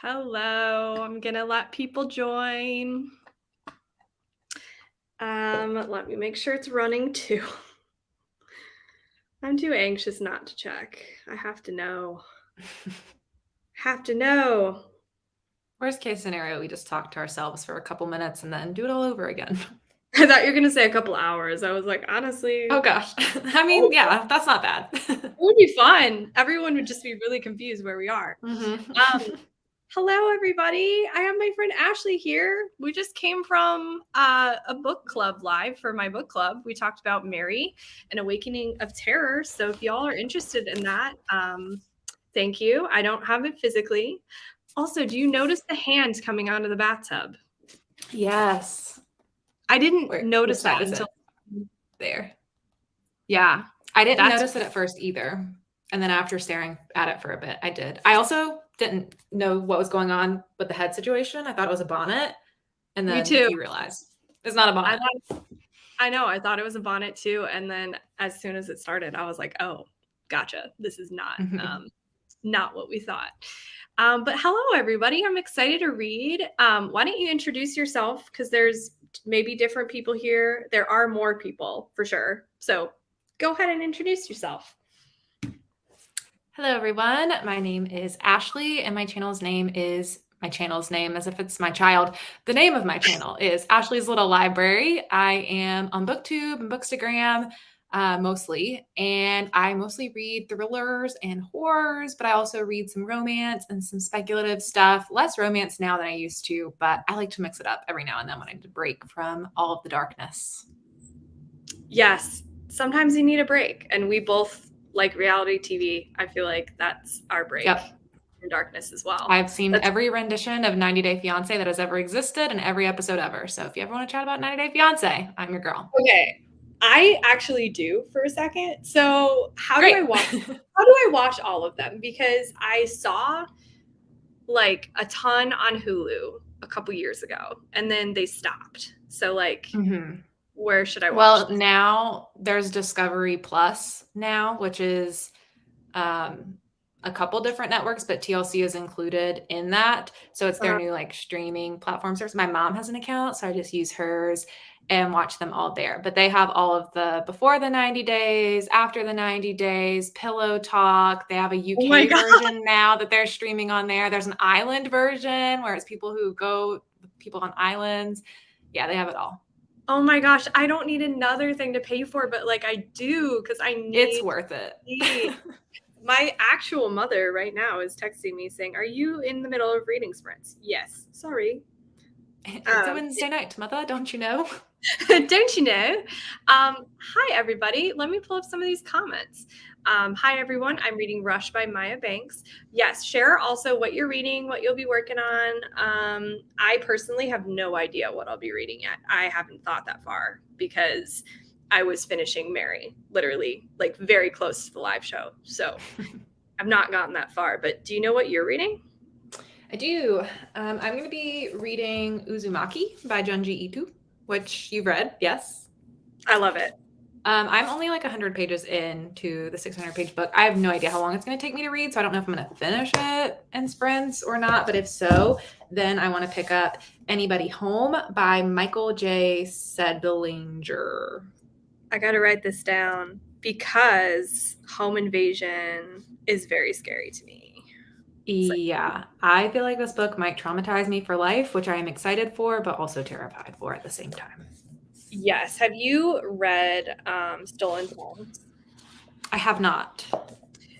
Hello, I'm gonna let people join. Let me make sure it's running too. I'm too anxious not to check. I have to know. Have to know. Worst case scenario, we just talk to ourselves for a couple minutes and then do it all over again. I thought you were gonna say a couple hours. I was like, honestly, Oh gosh. I mean, yeah, that's not bad. it would be fun. Everyone would just be really confused where we are. Um, Mhm. Hello, everybody. I have my friend Ashley here. We just came from a book club live for my book club. We talked about Mary, An Awakening of Terror. So if y'all are interested in that, thank you. I don't have it physically. Also, do you notice the hand coming out of the bathtub? Yes. I didn't Which notice side that is until, it? There. yeah, I didn't that's notice it at first either. And then after staring at it for a bit, I did. I also didn't know what was going on with the head situation. I thought it was a bonnet. And me then too. you realize it's not a I bonnet. thought, I know, I thought it was a bonnet too. And then as soon as it started, I was like, oh, gotcha. This is not what we thought. But hello, everybody. I'm excited to read. Why don't you introduce yourself? Because there's maybe different people here. There are more people for sure. So go ahead and introduce yourself. Hello, everyone. My name is Ashley, and my channel's name as if it's my child. The name of my channel is Ashley's Little Library. I am on BookTube and Bookstagram mostly, and I mostly read thrillers and horrors, but I also read some romance and some speculative stuff. Less romance now than I used to, but I like to mix it up every now and then when I need to break from all of the darkness. Yes, sometimes you need a break, and we both like reality TV. I feel like that's our break Yep. in darkness as well. I've seen That's every rendition of 90 Day Fiance that has ever existed and every episode ever. So if you ever want to chat about 90 Day Fiance, I'm your girl. okay. I actually do for a second. So Great. how do I watch all of them? Because I saw like a ton on Hulu a couple years ago and then they stopped. So like Mhm. where should I watch Well, this? now there's Discovery Plus now, which is um, a couple different networks, but TLC is included in that. So it's their Uh, new like streaming platform service. My mom has an account, so I just use hers and watch them all there. But they have all of the before the 90 days, after the 90 days, pillow talk. They have a oh my UK god. version now that they're streaming on there. There's an island version where it's people who go people on islands. Yeah, they have it all. Oh my gosh, I don't need another thing to pay for, but like I do because I It's need worth it. my actual mother right now is texting me saying, "Are you in the middle of reading sprints?" Yes. Sorry. It's a Wednesday night, mother, don't you know? Don't you know? Hi, everybody. Let me pull up some of these comments. Hi, everyone. I'm reading Rush by Maya Banks. Yes, share also what you're reading, what you'll be working on. I personally have no idea what I'll be reading yet. I haven't thought that far because I was finishing Mary, literally, like very close to the live show. So I've not gotten that far. But do you know what you're reading? I do. I'm going to be reading Uzumaki by Junji Ito, which you've read, yes? I love it. I'm only like 100 pages into the 600-page book. I have no idea how long it's going to take me to read, so I don't know if I'm going to finish it in sprints or not. But if so, then I want to pick up Anybody Home by Michael J. Sedlinger. I got to write this down because home invasion is very scary to me. Yeah, I feel like this book might traumatize me for life, which I am excited for, but also terrified for at the same time. Yes. Have you read Stolen Times? I have not.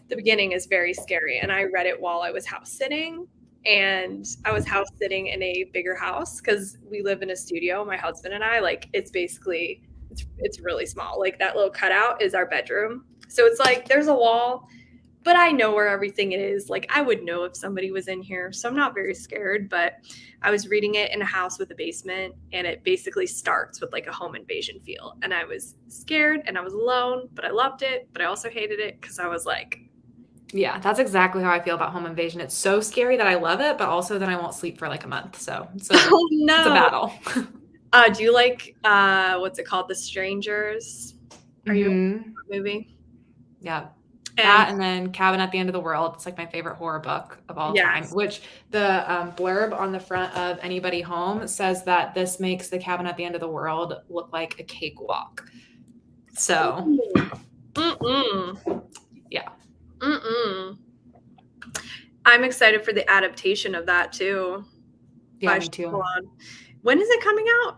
The beginning is very scary, and I read it while I was house sitting. And I was house sitting in a bigger house because we live in a studio. My husband and I, like, it's basically it's really small. Like that little cutout is our bedroom. So it's like there's a wall, but I know where everything is. Like I would know if somebody was in here. So I'm not very scared, but I was reading it in a house with a basement and it basically starts with like a home invasion feel. And I was scared and I was alone, but I loved it, but I also hated it because I was like, Yeah, that's exactly how I feel about Home Invasion. It's so scary that I love it, but also that I won't sleep for like a month. So oh it's a no. battle. Do you like what's it called? The Strangers? Are you a Hmm. movie? Yeah. That and then Cabin at the End of the World. It's like my favorite horror book of all time, which the blurb on the front of Anybody Home says that this makes the cabin at the end of the world look like a cakewalk. So, yeah. I'm excited for the adaptation of that too. Yeah, me too. When is it coming out?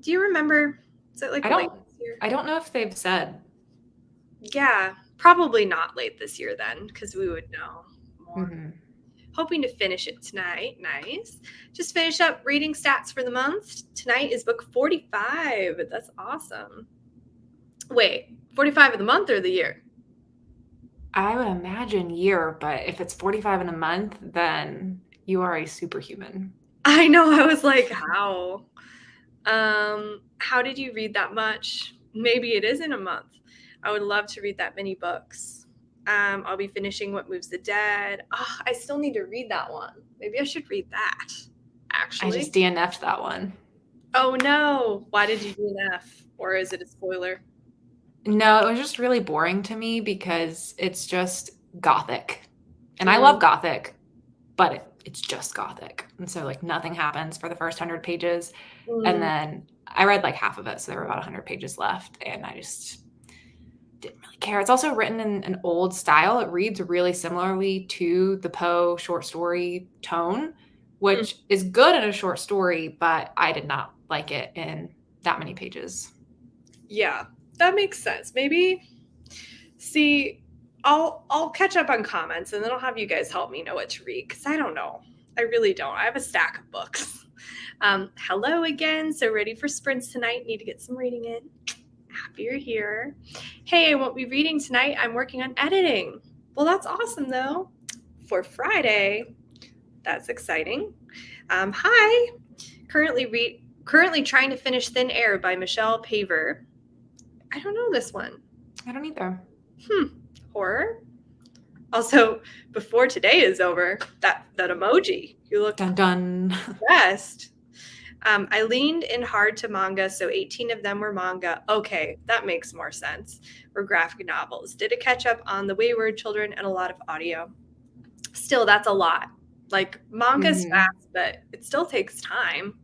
Do you remember? Is it like late this year? I don't know if they've said. Yeah, probably not late this year then, because we would know more. Mm-hmm. Hoping to finish it tonight. Nice. Just finished up reading stats for the month. Tonight is book 45. That's awesome. Wait, 45 of the month or the year? I would imagine year, but if it's 45 in a month, then you are a superhuman. I know. I was like, how? How did you read that much? Maybe it is in a month. I would love to read that many books. I'll be finishing What Moves the Dead. Oh, I still need to read that one. Maybe I should read that, actually. I just DNF'd that one. Oh, no. Why did you DNF? Or is it a spoiler? No, it was just really boring to me because it's just Gothic. And I love Gothic, but it's just Gothic. And so, like, nothing happens for the first 100 pages. And then I read, like, half of it, so there were about 100 pages left. And I just didn't really care. It's also written in an old style. It reads really similarly to the Poe short story tone, which is good in a short story, but I did not like it in that many pages. Yeah, that makes sense. Maybe, see, I'll catch up on comments and then I'll have you guys help me know what to read, because I don't know. I really don't. I have a stack of books. Hello again. So ready for sprints tonight. Need to get some reading in. Happy you're here. Hey, I won't be reading tonight. I'm working on editing. Well, that's awesome, though. For Friday. That's exciting. Hi. Currently trying to finish Thin Air by Michelle Paver. I don't know this one. I don't either. Horror. Also, before today is over, that emoji. You look dun dun best. I leaned in hard to manga, so 18 of them were manga. Okay, that makes more sense. Were graphic novels. Did a catch up on The Wayward Children and a lot of audio. Still, that's a lot. Like, manga's fast, but it still takes time.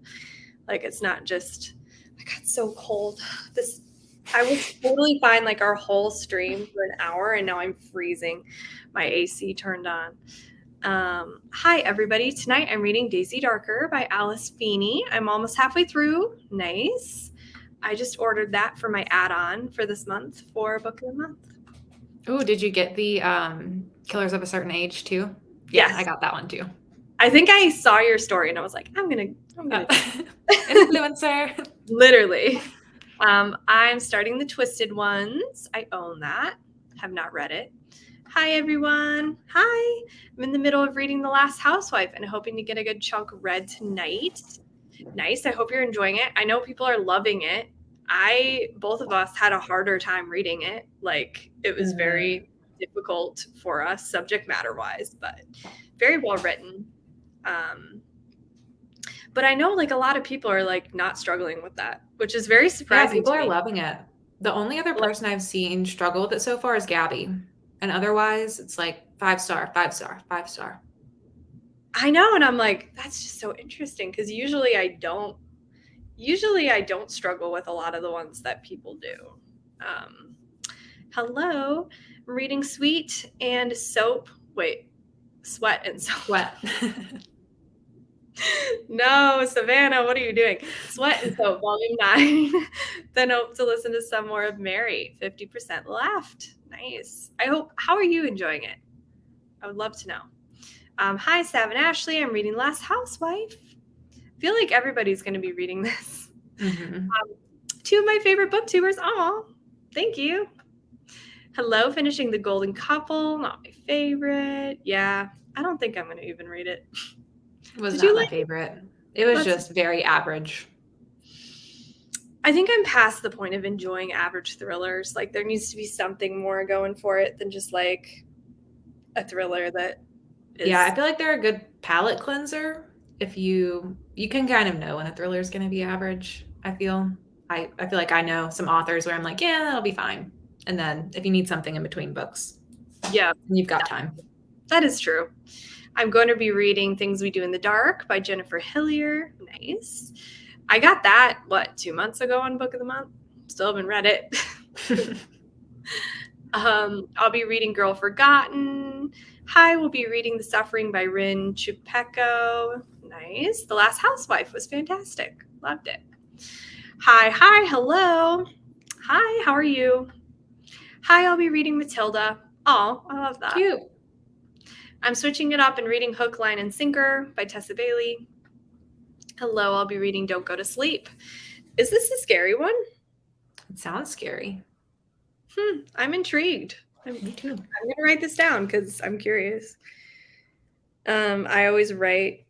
Like, it's not just, I got so cold. I was totally fine, like, our whole stream for an hour, and now I'm freezing. My AC turned on. Hi, everybody. Tonight I'm reading Daisy Darker by Alice Feeney. I'm almost halfway through. Nice. I just ordered that for my add-on for this month for Book of the Month. Oh, did you get the Killers of a Certain Age too? Yes. Yeah, I got that one too. I think I saw your story and I was like, I'm gonna influencer. Literally. I'm starting the Twisted Ones. I own that. Have not read it. Hi, everyone. Hi. I'm in the middle of reading The Last Housewife and hoping to get a good chunk read tonight. Nice. I hope you're enjoying it. I know people are loving it. Both of us had a harder time reading it. Like, it was very difficult for us, subject matter wise, but very well written. But I know, like, a lot of people are, like, not struggling with that, which is very surprising. Yeah, people are loving it. The only other person I've seen struggle with it so far is Gabby. And otherwise, it's like 5-star, 5-star, 5-star. I know, and I'm like, that's just so interesting, because usually I don't struggle with a lot of the ones that people do. Hello, I'm reading Sweet and Soap. Wait, Sweat and Soap. Sweat. No, Savannah, what are you doing? Sweat and Soap, Volume 9. Then hope to listen to some more of Mary. 50% left. Nice. How are you enjoying it? I would love to know. Hi, Sav and Ashley. I'm reading Last Housewife. I feel like everybody's going to be reading this. Two of my favorite booktubers. Aw, thank you. Hello, finishing The Golden Couple. Not my favorite. Yeah, I don't think I'm going to even read it. It was not my favorite. It was just very average. I think I'm past the point of enjoying average thrillers. Like, there needs to be something more going for it than just, like, a thriller that is... Yeah, I feel like they're a good palate cleanser. If you can kind of know when a thriller is going to be average, I feel. I feel like I know some authors where I'm like, yeah, that'll be fine. And then if you need something in between books, Yeah, You've got time. that is true. I'm going to be reading Things We Do in the Dark by Jennifer Hillier. Nice. I got that, 2 months ago on Book of the Month? Still haven't read it. I'll be reading Girl Forgotten. Hi, we'll be reading The Suffering by Rin Chupeco. Nice. The Last Housewife was fantastic. Loved it. Hi, hello. Hi, how are you? Hi, I'll be reading Matilda. Oh, I love that. Cute. I'm switching it up and reading Hook, Line, and Sinker by Tessa Bailey. Hello, I'll be reading Don't Go to Sleep. Is this a scary one? It sounds scary. I'm intrigued. Me too. I'm going to write this down because I'm curious. I always write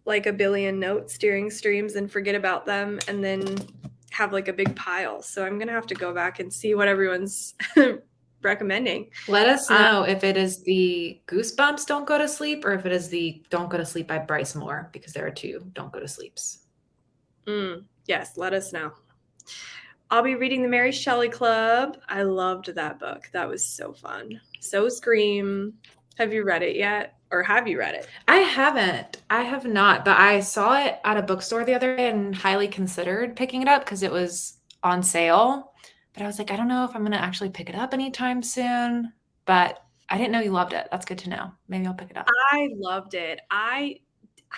like a billion notes during streams and forget about them and then have like a big pile. So I'm going to have to go back and see what everyone's recommending. Let us know if it is the Goosebumps Don't Go to Sleep or if it is the Don't Go to Sleep by Bryce Moore, because there are two Don't Go to Sleeps. Yes, let us know. I'll be reading The Mary Shelley Club. I loved that book. That was so fun. So Scream. Have you read it yet? Or have you read it? I haven't. I have not, but I saw it at a bookstore the other day and highly considered picking it up because it was on sale. But I was like, I don't know if I'm going to actually pick it up anytime soon. But I didn't know you loved it. That's good to know. Maybe I'll pick it up. I loved it. I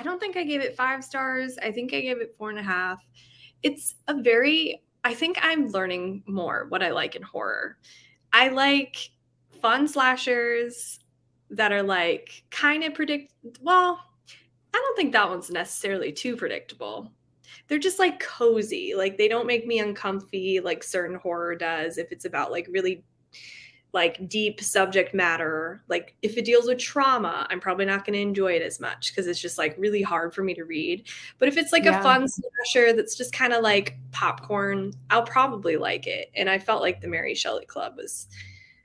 don't think I gave it 5 stars. I think I gave it 4.5. It's I think I'm learning more what I like in horror. I like fun slashers that are like kind of well, I don't think that one's necessarily too predictable. They're just like cozy. Like they don't make me uncomfy like certain horror does if it's about like really like deep subject matter. Like if it deals with trauma, I'm probably not going to enjoy it as much because it's just like really hard for me to read. But if it's like a fun slasher that's just kind of like popcorn, I'll probably like it. And I felt like the Mary Shelley Club was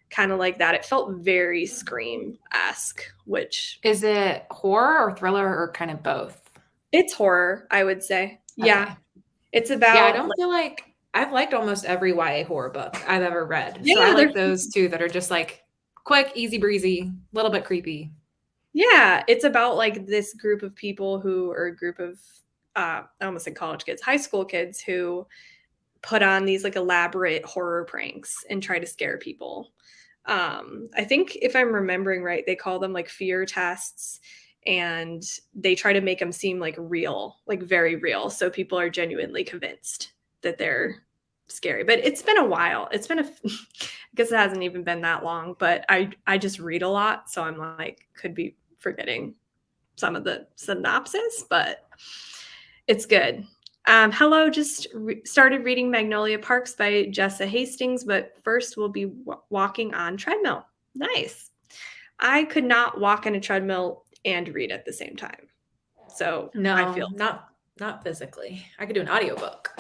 kind of like that. It felt very Scream-esque, which... Is it horror or thriller or kind of both? It's horror, I would say. Okay. Yeah. It's about... Yeah, I don't feel like... I've liked almost every YA horror book I've ever read. Yeah, so I like those two that are just like quick, easy breezy, a little bit creepy. Yeah, it's about like this group of people who are a group of, I almost said college kids, high school kids who put on these like elaborate horror pranks and try to scare people. I think if I'm remembering right, they call them like fear tests and they try to make them seem like real, like very real. So people are genuinely convinced that they're scary. But it's been a while. It's been I guess it hasn't even been that long, but I just read a lot. So I'm like, could be forgetting some of the synopsis, but it's good. Hello, just started reading Magnolia Parks by Jessa Hastings, but first we'll be walking on treadmill. Nice. I could not walk on a treadmill and read at the same time. So no, I feel not physically. I could do an audiobook.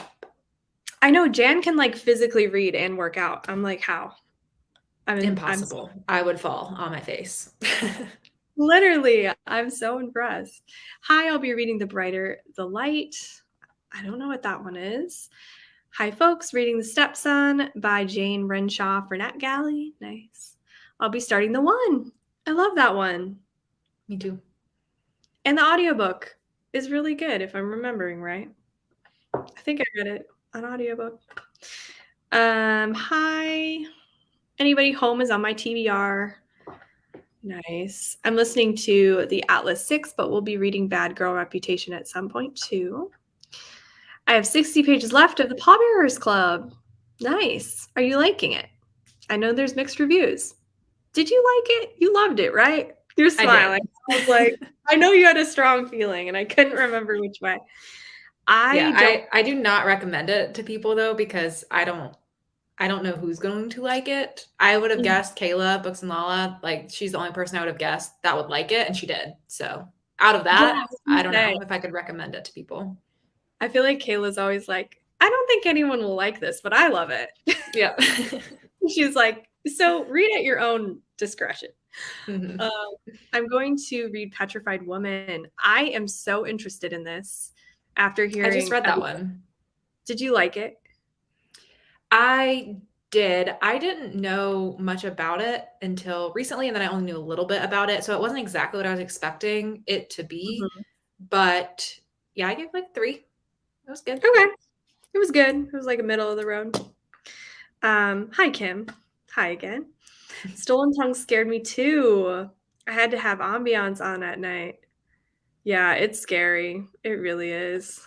I know Jan can like physically read and work out. I'm like, how? Impossible. I would fall on my face. Literally, I'm so impressed. Hi, I'll be reading The Brighter the Light. I don't know what that one is. Hi, folks, reading The Stepson by Jane Renshaw for NetGalley. Nice. I'll be starting The One. I love that one. Me too. And the audiobook is really good, if I'm remembering right. I think I read it on audiobook. Hi. Anybody home is on my TBR. Nice. I'm listening to the Atlas 6, but we'll be reading Bad Girl Reputation at some point too. I have 60 pages left of the Pallbearers Club. Nice. Are you liking it? I know there's mixed reviews. Did you like it? You loved it, right? You're smiling. I was like, I know you had a strong feeling, and I couldn't remember which way. I do not recommend it to people though, because I don't know who's going to like it. I would have guessed Kayla, Books and Lala, like she's the only person I would have guessed that would like it, and she did. So out of that, I don't know if I could recommend it to people. I feel like Kayla's always like, I don't think anyone will like this, but I love it. Yeah. She's like, so read at your own discretion. Mm-hmm. I'm going to read Petrified Woman. I am so interested in this after hearing. I just read that one. Did you like it? I did. I didn't know much about it until recently, and then I only knew a little bit about it, so it wasn't exactly what I was expecting it to be. Mhm. But yeah, I gave like 3. It was good. Okay. It was good. It was like a middle of the road. Hi Kim. Hi again. Stolen Tongue scared me too. I had to have Ambiance on at night. Yeah, it's scary. It really is.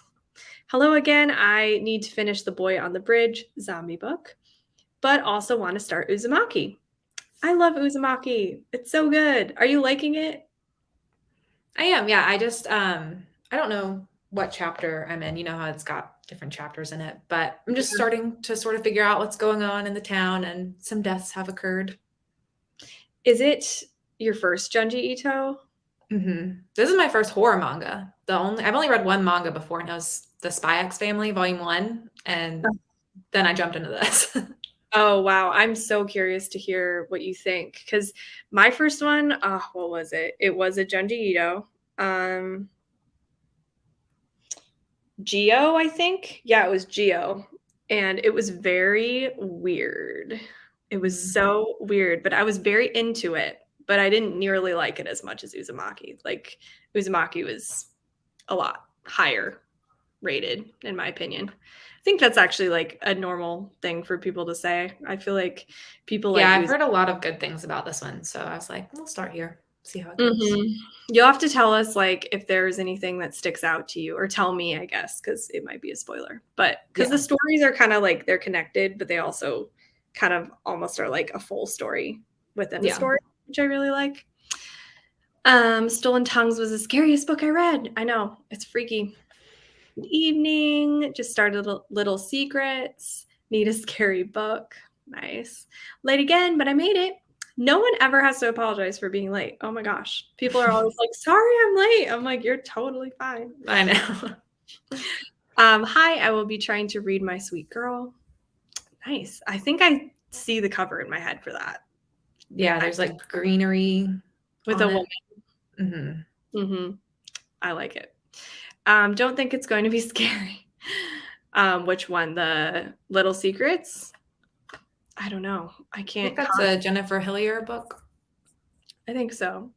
Hello again. I need to finish The Boy on the Bridge zombie book, but also want to start Uzumaki. I love Uzumaki. It's so good. Are you liking it? I am, yeah. I just I don't know what chapter I'm in. You know how it's got different chapters in it, but I'm just Yeah. starting to sort of figure out what's going on in the town, and some deaths have occurred. Is it your first Junji Ito? This is my first horror manga. I've only read one manga before, and it was The Spy X Family, Volume 1, and then I jumped into this. Oh, wow. I'm so curious to hear what you think because my first one, what was it? It was a Junji Ito. Um, Geo, I think. Yeah, it was Geo. And it was very weird. It was so weird, but I was very into it, but I didn't nearly like it as much as Uzumaki. Like, Uzumaki was a lot higher rated, in my opinion. I think that's actually like a normal thing for people to say. I feel like people Yeah, like I've Uzumaki. heard a lot of good things about this one, so I was like, we'll start here, see how it goes. Mhm. You'll have to tell us like if there's anything that sticks out to you, or tell me, I guess, because it might be a spoiler. But because the Yeah. stories are kind of like they're connected, but they also kind of almost are like a full story within a Yeah. story, which I really like. Stolen Tongues was the scariest book I read. I know, it's freaky. Good evening. Just started Little Secrets. Need a scary book. Nice. Late again, but I made it. No one ever has to apologize for being late. Oh my gosh. People are always like, sorry, I'm late. I'm like, you're totally fine. I know. Hi, I will be trying to read My Sweet Girl. Nice. I think I see the cover in my head for that. Yeah, there's like greenery With a on woman. it. Mhm. Mm-hmm. I like it. Don't think it's going to be scary. Which one? The Little Secrets? I don't know. I I think can't that's comment. a Jennifer Hillier book. I think so.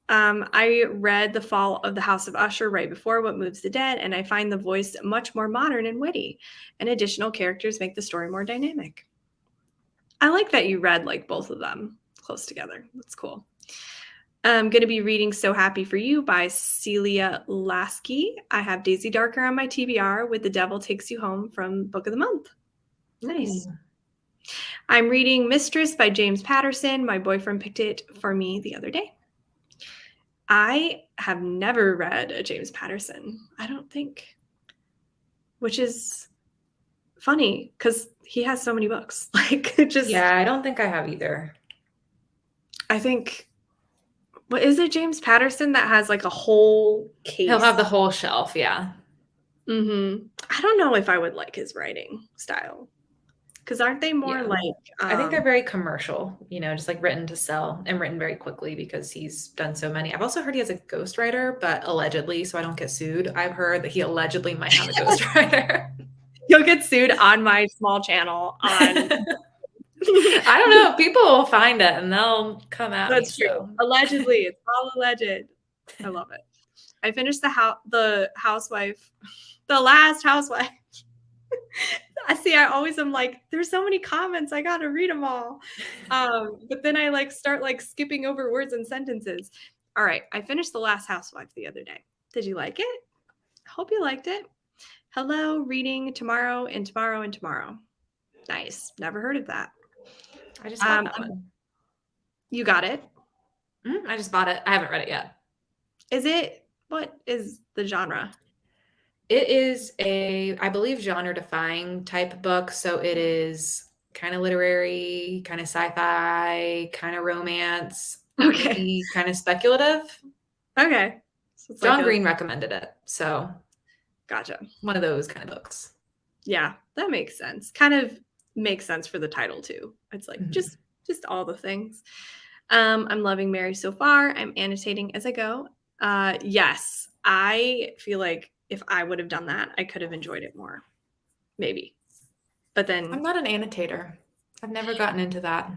I read The Fall of the House of Usher right before What Moves the Dead, and I find the voice much more modern and witty, and additional characters make the story more dynamic. I like that you read like both of them close together. That's cool. I'm going to be reading So Happy for You by Celia Lasky. I have Daisy Darker on my TBR with The Devil Takes You Home from Book of the Month. Nice. Ooh. I'm reading Mistress by James Patterson. My boyfriend picked it for me the other day. I have never read a James Patterson, I don't think, which is funny because he has so many books. Like, Yeah, I don't think I have either. I think, what is it, James Patterson that has like a whole He'll have case? the whole shelf, yeah. I don't know if I would like his writing style because aren't they more Yeah. like, I think they're very commercial, just like written to sell and written very quickly because he's done so many. I've also heard he has a ghostwriter, but allegedly, so I don't get sued. I've heard that he allegedly might have a ghostwriter. you'll get sued on my small channel on. I don't know. People will find it and they'll come at me. That's true. So Allegedly, it's all alleged. I love it. I finished the housewife, the last housewife. I see. I always am like, there's so many comments. I gotta read them all. But then I like start like skipping over words and sentences. All right, I finished the last housewife the other day. Did you like it? I hope you liked it. Hello, reading tomorrow and tomorrow and tomorrow. Nice. Never heard of that. I just bought that one. You got it. I just bought it. I haven't read it yet. What is the genre? It is I believe, genre defying type book. So it is kind of literary, kind of sci-fi, kind of romance, Okay. maybe kind of speculative. Okay. So it's John like Green recommended it. So gotcha. one of those kind of books. Yeah, that makes sense. Kind of makes sense for the title too. It's like just all the things. I'm loving Mary so far. I'm annotating as I go. Yes, I feel like if I would have done that, I could have enjoyed it more. Maybe. But I'm then not an annotator. I've never gotten into that.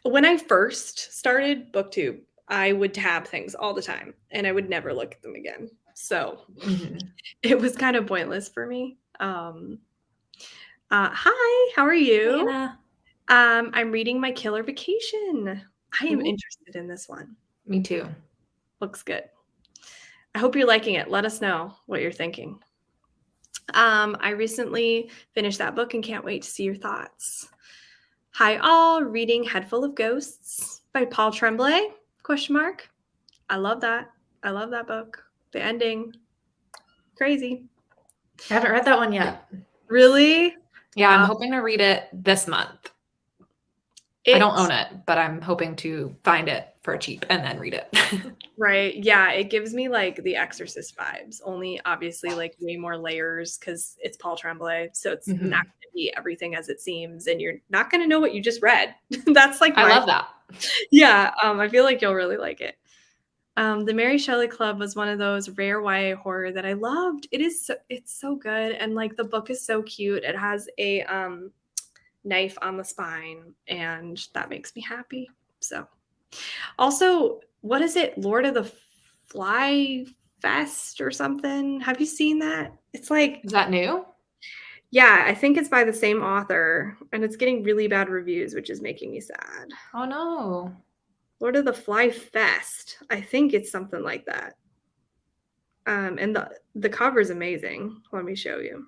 When I first started BookTube, I would tab things all the time and I would never look at them again. So it was kind of pointless for me. Hi, how are Hey, you? Anna. I'm reading My Killer Vacation. I am Ooh, interested in this one. me too. Looks good. I hope you're liking it. Let us know what you're thinking. I recently finished that book and can't wait to see your thoughts. Hi all, reading Head Full of Ghosts by Paul Tremblay? Question mark. I love that. I love that book. The ending, crazy. I haven't read that one yet. Really? Yeah, I'm hoping to read it this month. I don't own it, but I'm hoping to find it for cheap and then read it. Right. Yeah, it gives me like the Exorcist vibes, only obviously like way more layers because it's Paul Tremblay. So it's not going to be everything as it seems, and you're not going to know what you just read. That's like I love that. Yeah, I feel like you'll really like it. The Mary Shelley Club was one of those rare YA horror that I loved. It's so good, and like the book is so cute. It has a knife on the spine, and that makes me happy. So, also, what is it? Lord of the Fly Fest or something? Have you seen that? It's like, Is that new? yeah, I think it's by the same author, and it's getting really bad reviews, which is making me sad. Oh no. Lord of the Fly Fest. I think it's something like that. And the cover is amazing. Let me show you.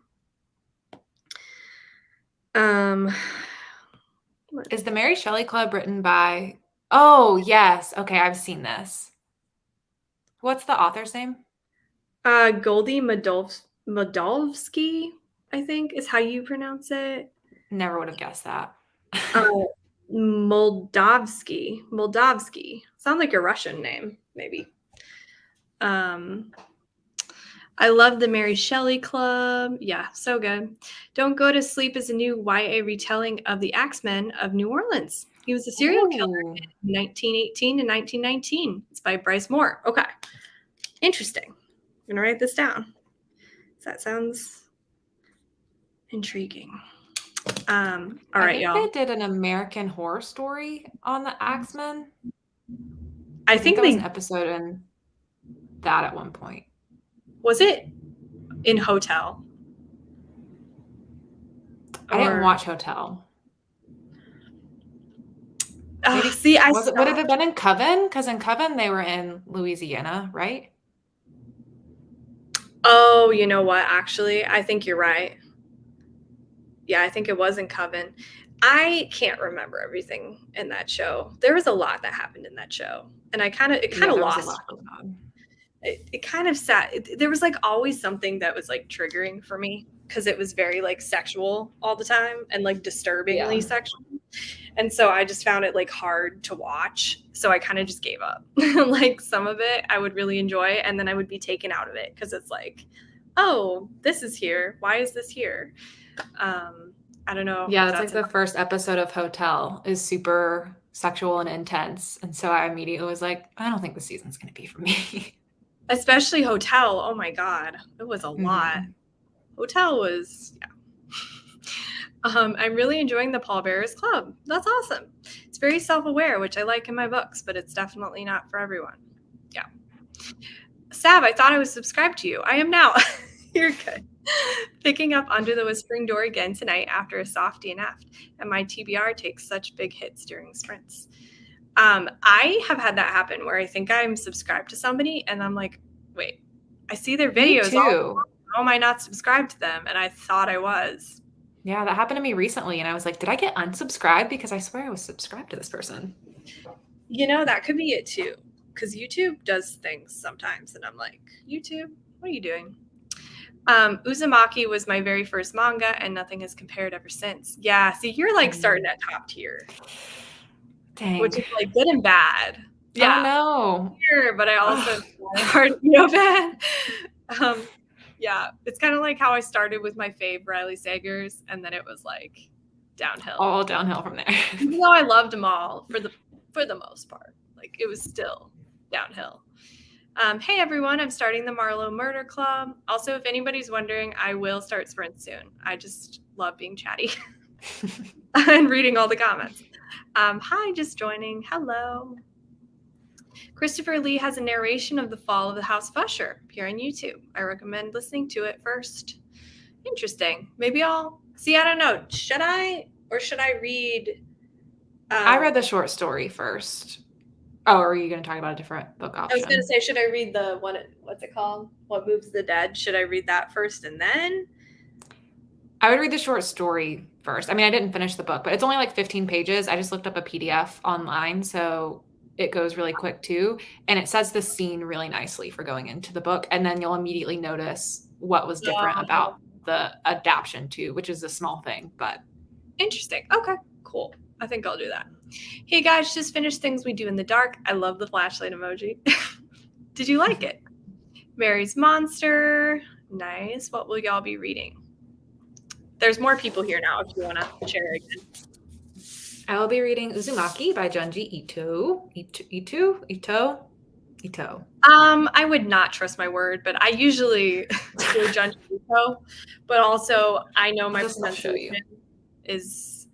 Is the Mary Shelley Club written by? Oh, yes. Okay, I've seen this. What's the author's name? Goldie Modolsky, I think is how you pronounce it. Never would have guessed that. Moldavsky. Sounds like a Russian name, maybe. I love the Mary Shelley Club. Yeah, so good. Don't Go to Sleep is a new YA retelling of the Axemen of New Orleans. He was a serial killer in 1918 and 1919. It's by Bryce Moore. Okay. Interesting. I'm going to write this down. That sounds intriguing. All right, y'all. I think they did an American Horror Story on the Axemen. I think there was an episode in that at one point. Was it in Hotel? I didn't watch Hotel. Would it have been in Coven? Because in Coven they were in Louisiana, right? Oh, you know what? Actually, I think you're right. Yeah, I think it was in Coven. I can't remember everything in that show. There was a lot that happened in that show, and it kind of lost. It kind of sat. There was like always something that was like triggering for me because it was very like sexual all the time and like disturbingly sexual. And so I just found it like hard to watch. So I kind of just gave up. Like some of it I would really enjoy, and then I would be taken out of it because it's like, oh, this is here. Why is this here? I don't know. Yeah, that's like the first episode of Hotel is super sexual and intense. And so I immediately was like, I don't think the season's going to be for me. Especially Hotel. Oh my God. It was a lot. Hotel was, yeah. I'm really enjoying the Pallbearers Club. That's awesome. It's very self-aware, which I like in my books, but it's definitely not for everyone. Yeah. Sav, I thought I was subscribed to you. I am now. You're good. Picking up Under the Whispering Door again tonight after a soft DNF, and my TBR takes such big hits during sprints. I have had that happen where I think I'm subscribed to somebody and I'm like, wait, I see their videos. How am I not subscribed to them? And I thought I was. Yeah, that happened to me recently. And I was like, did I get unsubscribed? Because I swear I was subscribed to this person. You know, that could be it too. Because YouTube does things sometimes. And I'm like, YouTube, what are you doing? Uzumaki was my very first manga and nothing has compared ever since. Yeah, see, you're like starting at top tier. Dang. Which is like good and bad. Yeah. Oh no. Here, but I also hard, bad. Yeah, it's kind of like how I started with my fave Riley Sagers, and then it was like downhill. All downhill from there. Even though I loved them all for the most part, like it was still downhill. Hey everyone, I'm starting the Marlowe Murder Club. Also, if anybody's wondering, I will start Sprint soon. I just love being chatty. and reading all the comments. Hi, just joining. Hello. Christopher Lee has a narration of the fall of the House of Usher here on YouTube. I recommend listening to it first. Interesting. Maybe I'll see. I don't know. Should I read? I read the short story first. Oh, are you going to talk about a different book option? I was going to say, should I read the one? What's it called? What Moves the Dead? Should I read that first and then? I would read the short story first. I mean, I didn't finish the book, but it's only like 15 pages. I just looked up a PDF online, so it goes really quick too. And it sets the scene really nicely for going into the book. And then you'll immediately notice what was different about the adaptation too, which is a small thing, but. Interesting. Okay, cool. I think I'll do that. Hey guys, just finished Things We Do in the Dark. I love the flashlight emoji. Did you like it? Mary's Monster. Nice. What will y'all be reading? There's more people here now if you want to share again. I will be reading Uzumaki by Junji Ito. Ito. I would not trust my word, but I usually do Junji Ito. But also, I know my pronunciation is,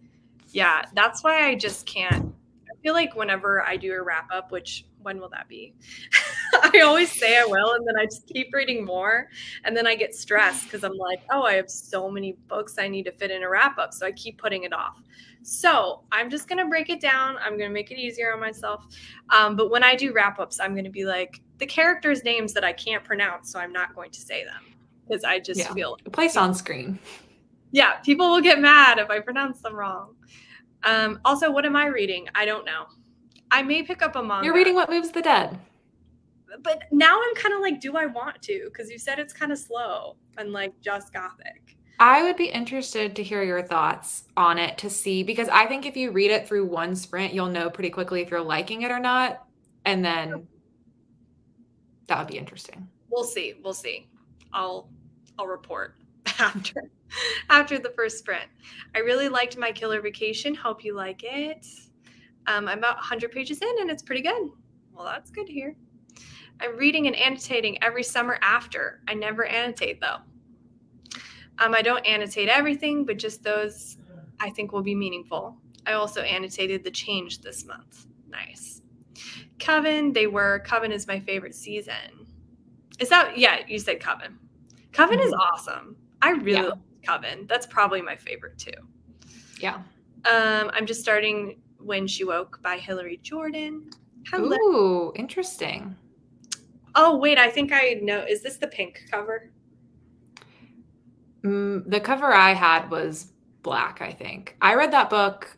yeah, that's why I just can't. I feel like whenever I do a wrap up, which when will that be? I always say I will, and then I just keep reading more, and then I get stressed because I'm like, oh, I have so many books I need to fit in a wrap up, so I keep putting it off. So I'm just gonna break it down. I'm gonna make it easier on myself. But when I do wrap ups, I'm gonna be like the characters' names that I can't pronounce, so I'm not going to say them because I just feel place on screen. Yeah, people will get mad if I pronounce them wrong. Also, what am I reading? I don't know. I may pick up a manga. You're reading What Moves the Dead. But now I'm kind of like, do I want to? Because you said it's kind of slow and like just gothic. I would be interested to hear your thoughts on it to see, because I think if you read it through one sprint, you'll know pretty quickly if you're liking it or not. And then that would be interesting. We'll see. We'll see. I'll report after the first sprint. I really liked My Killer Vacation. Hope you like it. I'm about 100 pages in and it's pretty good. Well, that's good to hear. I'm reading and annotating every summer after. I never annotate though. I don't annotate everything, but just those I think will be meaningful. I also annotated The Change this month. Nice. Coven is my favorite season. Is that, yeah, you said Coven. Coven is awesome. I really like Coven. That's probably my favorite too. Yeah. I'm just starting When She Woke by Hillary Jordan. Hello. Ooh, interesting. Oh, wait, I think I know. Is this the pink cover? The cover I had was black, I think. I read that book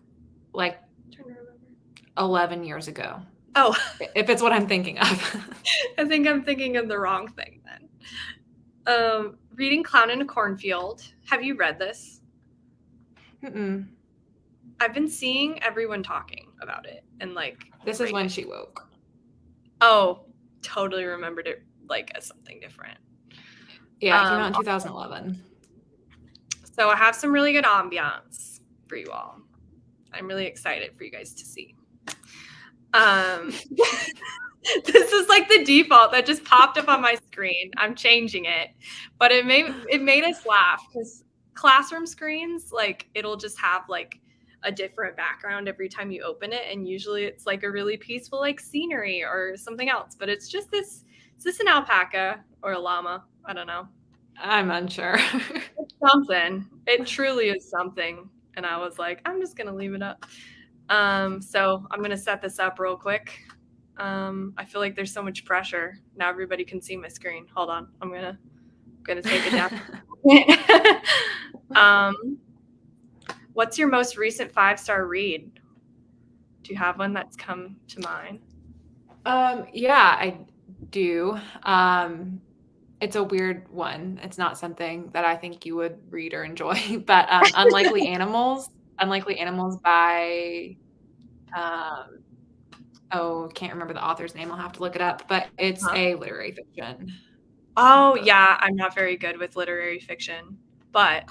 like 11 years ago. Oh. If it's what I'm thinking of. I think I'm thinking of the wrong thing then. Reading Clown in a Cornfield. Have you read this? Mm-mm. I've been seeing everyone talking about it and like. This is When She Woke. Oh, totally remembered it like as something different. Yeah, it came out in 2011. So I have some really good ambiance for you all. I'm really excited for you guys to see. This is like the default that just popped up on my screen. I'm changing it, but it made us laugh because classroom screens, like it'll just have like a different background every time you open it, and usually it's like a really peaceful like scenery or something else. But it's just this. Is this an alpaca or a llama? I don't know. I'm unsure. It's something. It truly is something. And I was like, I'm just gonna leave it up. So I'm gonna set this up real quick. I feel like there's so much pressure. Now everybody can see my screen. Hold on. I'm gonna take it down. What's your most recent 5-star read? Do you have one that's come to mind? Yeah, I do. It's a weird one. It's not something that I think you would read or enjoy, but Unlikely Animals by can't remember the author's name. I'll have to look it up, but it's a literary fiction. Oh, yeah. I'm not very good with literary fiction, but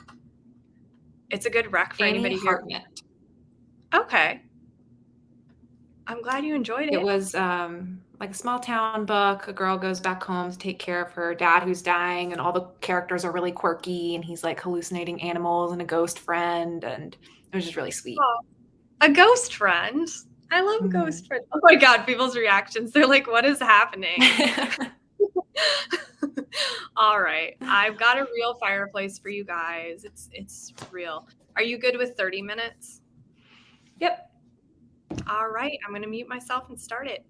it's a good rec for anybody here. Okay. I'm glad you enjoyed it. It was like a small town book. A girl goes back home to take care of her dad who's dying, and all the characters are really quirky, and he's like hallucinating animals and a ghost friend, and it was just really sweet. Oh, a ghost friend. I love ghost friends. Oh my God, people's reactions. They're like, what is happening? All right. I've got a real fireplace for you guys. It's real. Are you good with 30 minutes? Yep. All right. I'm going to mute myself and start it.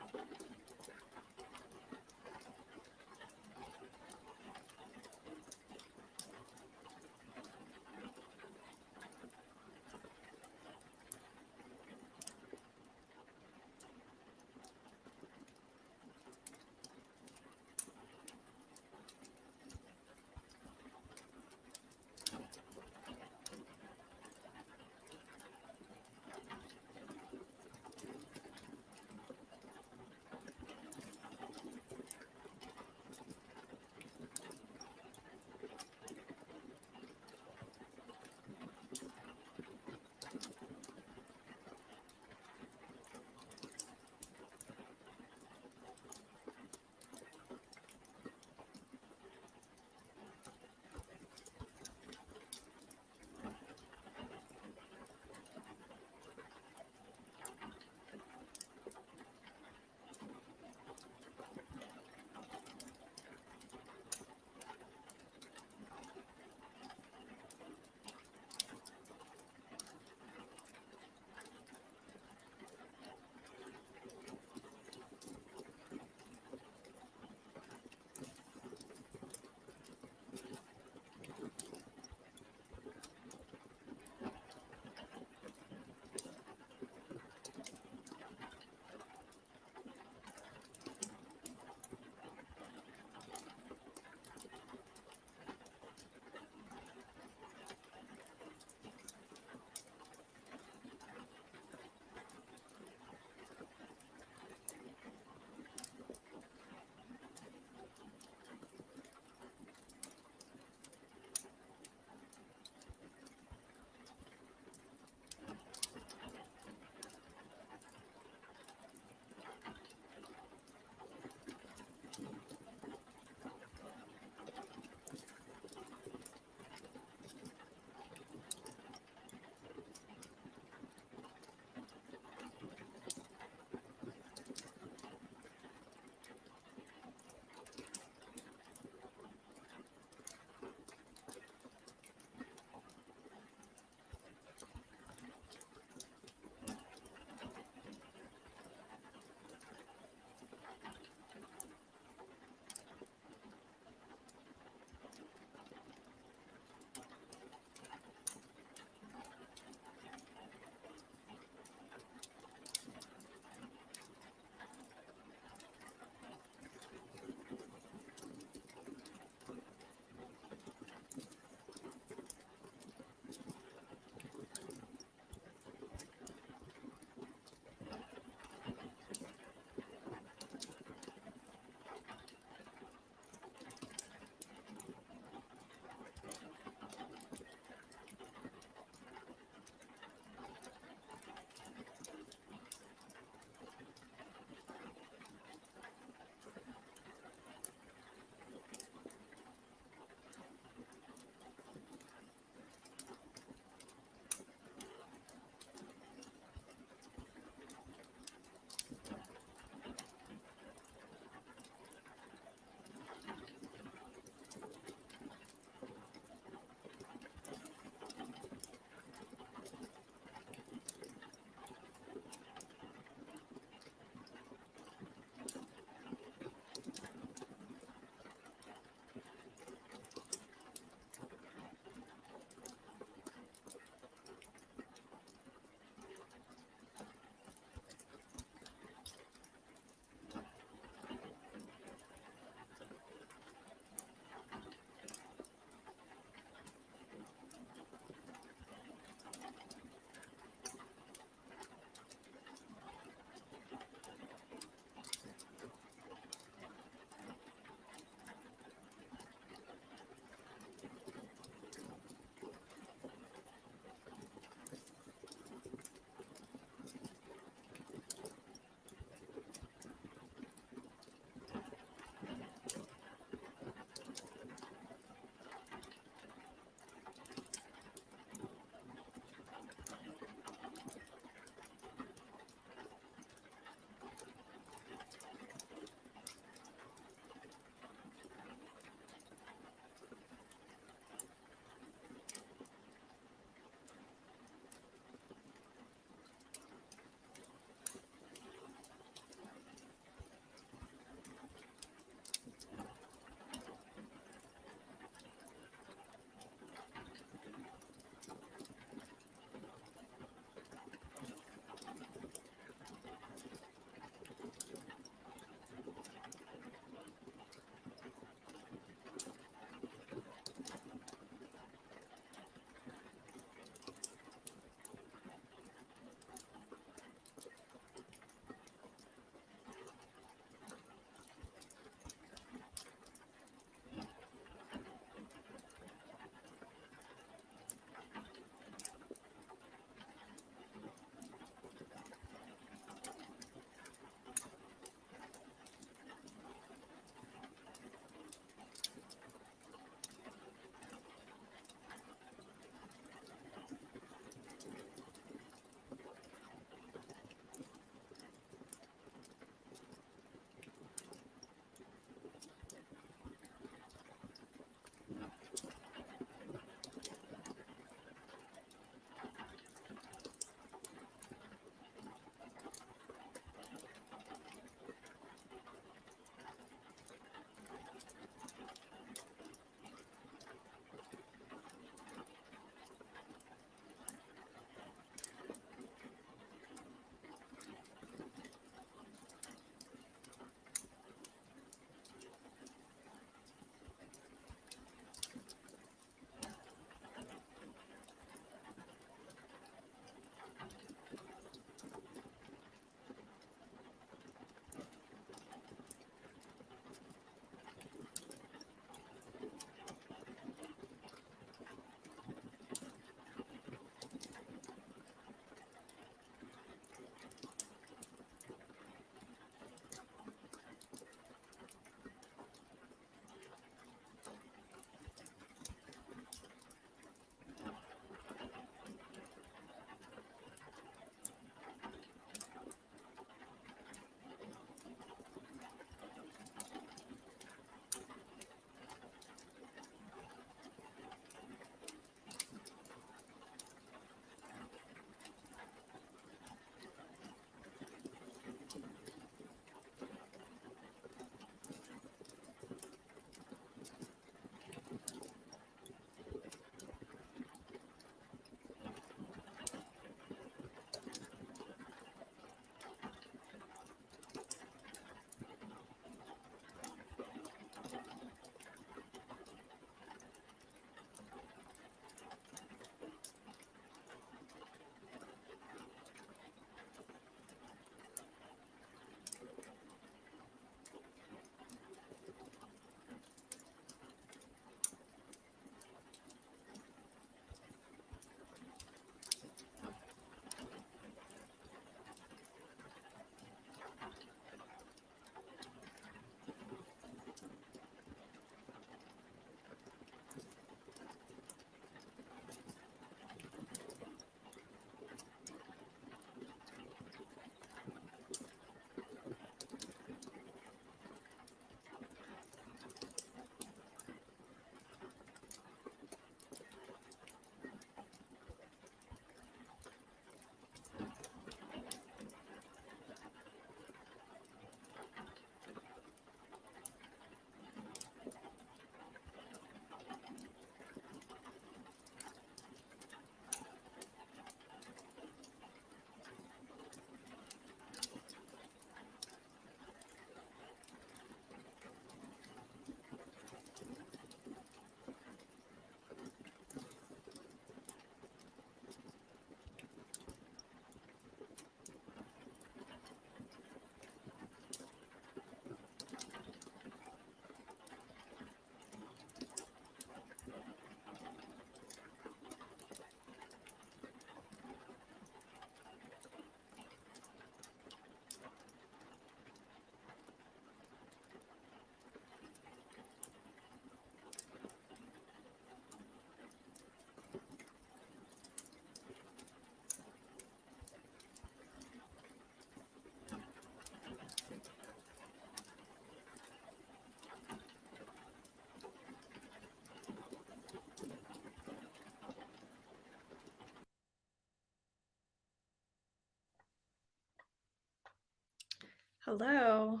Hello.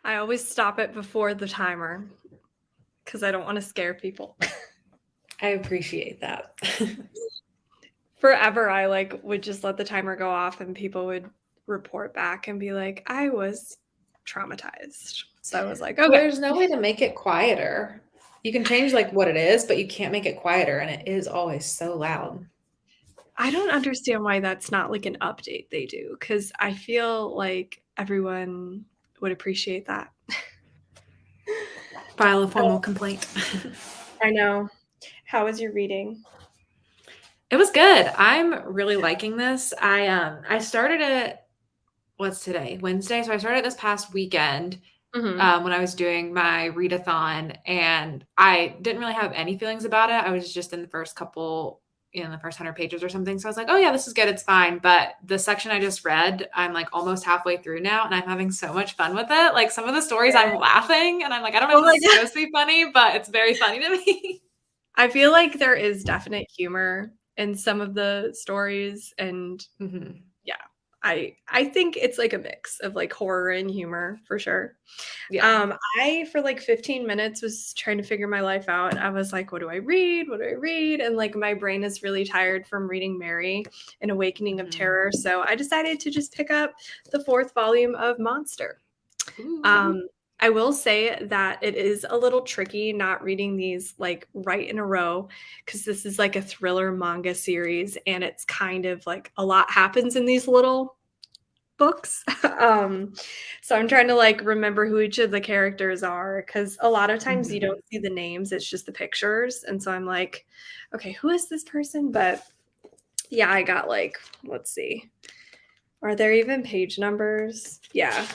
I always stop it before the timer because I don't want to scare people. I appreciate that. Forever, I would just let the timer go off and people would report back and be like, I was traumatized. So I was like, Well, okay. there's no way to make it quieter. You can change like what it is, but you can't make it quieter, and it is always so loud. I don't understand why that's not like an update they do because I feel like everyone would appreciate that. File a formal complaint. I know. How was your reading? It was good. I'm really liking this. I started it, what's today? Wednesday. So I started this past weekend Mm-hmm. when I was doing my readathon, and I didn't really have any feelings about it. I was just in the first 100 pages or something. So I was like, oh yeah, this is good. It's fine. But the section I just read, I'm like almost halfway through now, and I'm having so much fun with it. Like some of the stories I'm laughing, and I'm like, I don't know Oh if my this is God. supposed to be funny, but it's very funny to me. I feel like there is definite humor in some of the stories, and Mhm. yeah, I think it's like a mix of like horror and humor for sure. Yeah. I for like 15 minutes was trying to figure my life out. I was like, what do I read? What do I read? And like my brain is really tired from reading Mary, An Awakening of Mhm. Terror. So I decided to just pick up the fourth volume of Monster. Ooh. Um, I will say that it is a little tricky not reading these like right in a row because this is like a thriller manga series and it's kind of like a lot happens in these little books. So I'm trying to like remember who each of the characters are because a lot of times you Mhm. don't see the names, it's just the pictures. And so I'm like, okay, who is this person? But yeah, I got like, let's see. Are there even page numbers? Yeah,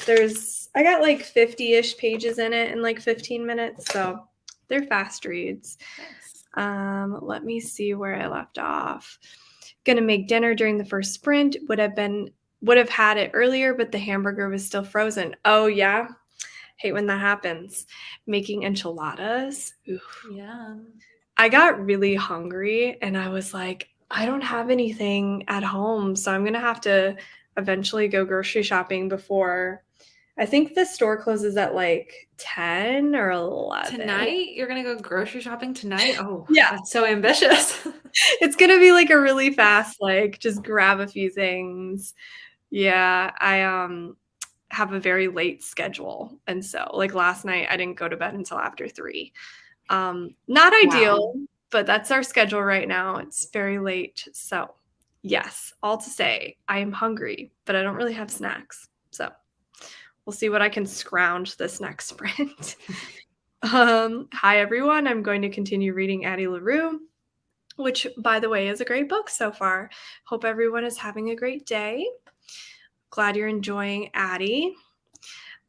I got like 50-ish pages in it in like 15 minutes. So they're fast reads. Nice. Let me see where I left off. Gonna make dinner during the first sprint. Would have had it earlier, but the hamburger was still frozen. Oh yeah. Hate when that happens. Making enchiladas. Oof. Yeah. I got really hungry and I was like, I don't have anything at home, so I'm gonna have to eventually go grocery shopping before I think the store closes at like 10 or 11. Tonight? You're gonna go grocery shopping tonight? Oh, Yeah, that's so ambitious. it's gonna be like a really fast, like just grab a few things. Yeah, I have a very late schedule. And so like last night I didn't go to bed until after 3. Not Wow. ideal, but that's our schedule right now. It's very late. So, yes, all to say, I am hungry, but I don't really have snacks. So, we'll see what I can scrounge this next sprint. Hi, everyone. I'm going to continue reading Addie LaRue, which, by the way, is a great book so far. Hope everyone is having a great day. Glad you're enjoying Addie.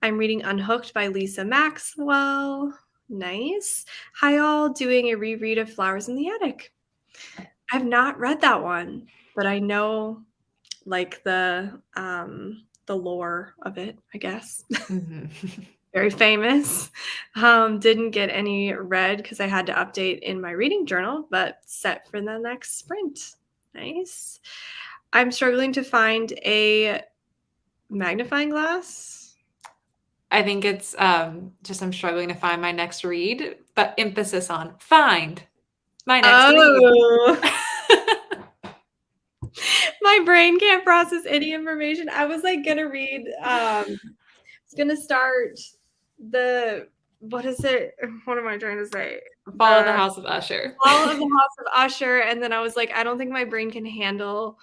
I'm reading Unhooked by Lisa Maxwell. Nice. Hi, all. Doing a reread of Flowers in the Attic. I've not read that one, but I know like the lore of it, I guess. Mhm. Very famous. Didn't get any read because I had to update in my reading journal, but set for the next sprint. Nice. I'm struggling to find a magnifying glass. I think it's just I'm struggling to find my next read, but emphasis on find my next read. Oh, my brain can't process any information. I was like gonna read it's gonna start the what is it? What am I trying to say? Follow the The House of Usher. Fall of the House of Usher, and then I was like, I don't think my brain can handle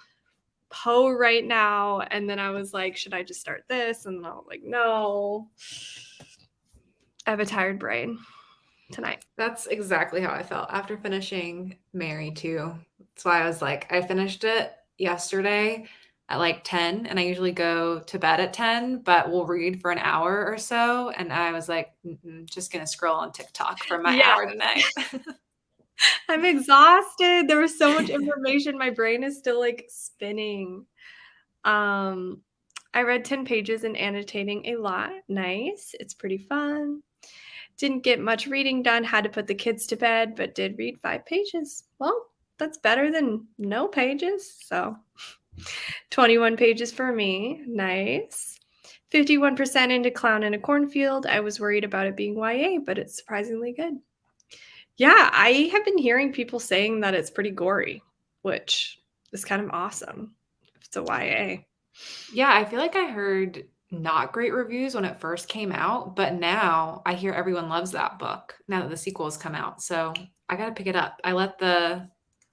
Poe right now. And then I was like, should I just start this? And I was like, no. I have a tired brain tonight. That's exactly how I felt after finishing Mary too. That's why I was like, I finished it yesterday at like 10, and I usually go to bed at 10, but we'll read for an hour or so. And I was like, just gonna scroll on TikTok for my Yeah, hour tonight. I'm exhausted. There was so much information. My brain is still like spinning. Um, I read 10 pages and annotating a lot. Nice. It's pretty fun. Didn't get much reading done, had to put the kids to bed, but did read 5 pages. Well, that's better than no pages. So 21 pages for me. Nice. 51% into Clown in a Cornfield. I was worried about it being YA, but it's surprisingly good. Yeah, I have been hearing people saying that it's pretty gory, which is kind of awesome if it's a YA. Yeah, I feel like I heard not great reviews when it first came out, but now I hear everyone loves that book now that the sequel has come out. So I got to pick it up. I let the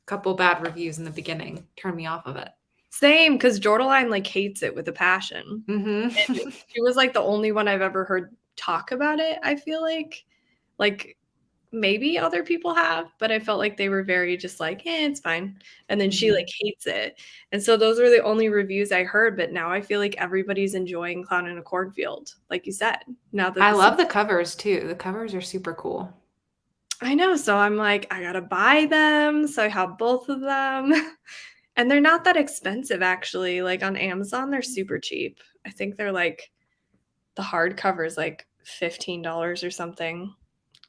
couple bad reviews in the beginning turn me off of it. Same, because Jordaline like hates it with a passion. And she was like the only one I've ever heard talk about it, I feel like maybe other people have, but I felt like they were very just like, it's fine. And then she like hates it. And so those are the only reviews I heard, but now I feel like everybody's enjoying Clown in a Cornfield, like you said. Now that I love the covers too. The covers are super cool. I know, so I'm like, I gotta buy them, so I have both of them. And they're not that expensive actually. Like on Amazon, they're super cheap. I think they're like the hardcover is like $15 or something.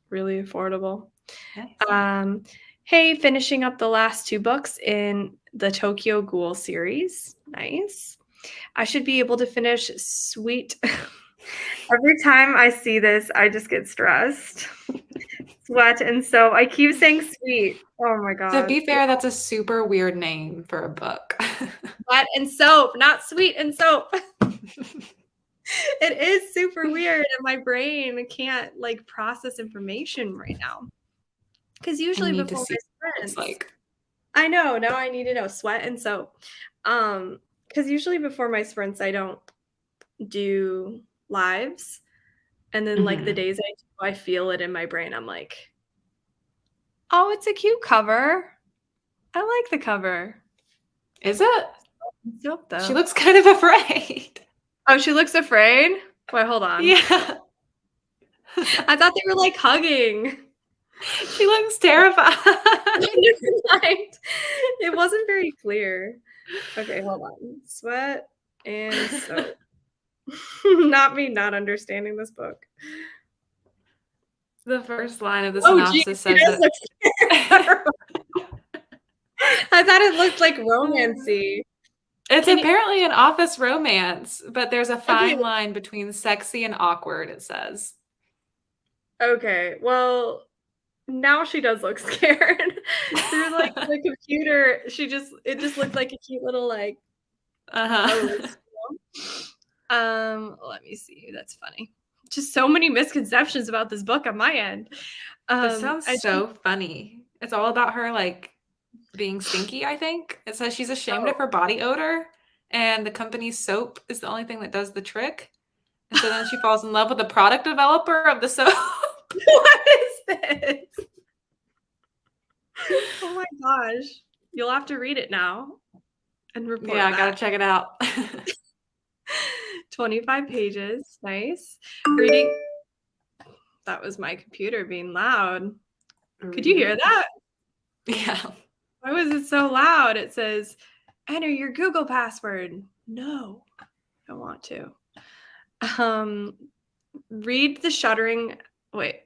Really affordable. Nice. Hey, finishing up the last 2 books in the Tokyo Ghoul series. Nice. I should be able to finish Sweet. Every time I see this, I just get stressed. Sweat and Soap. I keep saying sweet. Oh my god. To be fair, that's a super weird name for a book. Sweat and Soap, not Sweet and Soap. It is super weird, and my brain can't like process information right now. Because usually before my sprints, like I know now I need to know Sweat and Soap. Because usually before my sprints, I don't do lives, and then like the days I feel it in my brain. I'm like, oh, it's a cute cover. I like the cover. Is it? Soap though. She looks kind of afraid. Oh, she looks afraid? Wait, hold on. Yeah. I thought they were like hugging. She looks terrified. It wasn't very clear. Okay, hold on. Sweat and Soap. Not me not understanding this book. The first line of the synopsis says that. I thought it looked like romancy. It's apparently an office romance, but there's a fine line between sexy and awkward, it says. Okay, well, now she does look scared. Through like the computer, it just looked like a cute little like let me see. That's funny. Just so many misconceptions about this book on my end. This sounds so funny. It's all about her like being stinky, I think. It says she's ashamed of her body odor, and the company's soap is the only thing that does the trick. And so then she falls in love with the product developer of the soap. What is this? Oh my gosh. You'll have to read it now and report. Yeah, I gotta check it out. 25 pages. Nice. Reading. That was my computer being loud. Could you hear that? Yeah. Why was it so loud? It says, enter your Google password. No, I don't want to. Read The Shuddering. Wait.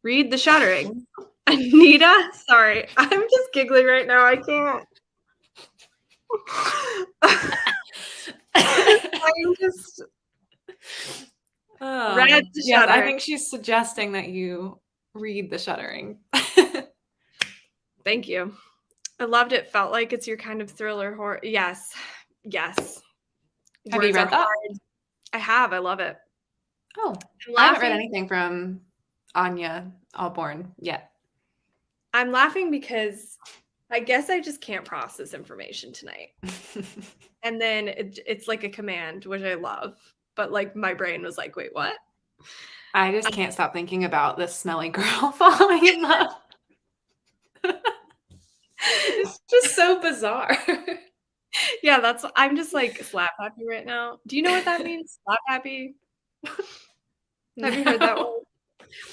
Read The Shuddering. Anita? Sorry. I'm just giggling right now. I can't. I'm just read The Shuddering. I think she's suggesting that you read The Shuddering. Thank you. I loved it. Felt like it's your kind of thriller horror. Yes. Yes. Have you read that? Hard. I have. I love it. Oh, I haven't read anything from Anya Alborn yet. I'm laughing because I guess I just can't process information tonight. And then it's like a command, which I love. But like my brain was like, wait, what? I just can't stop thinking about this smelly girl falling in love. It's just so bizarre. Yeah, I'm just like slap happy right now. Do you know what that means? Slap happy? Have you heard that one?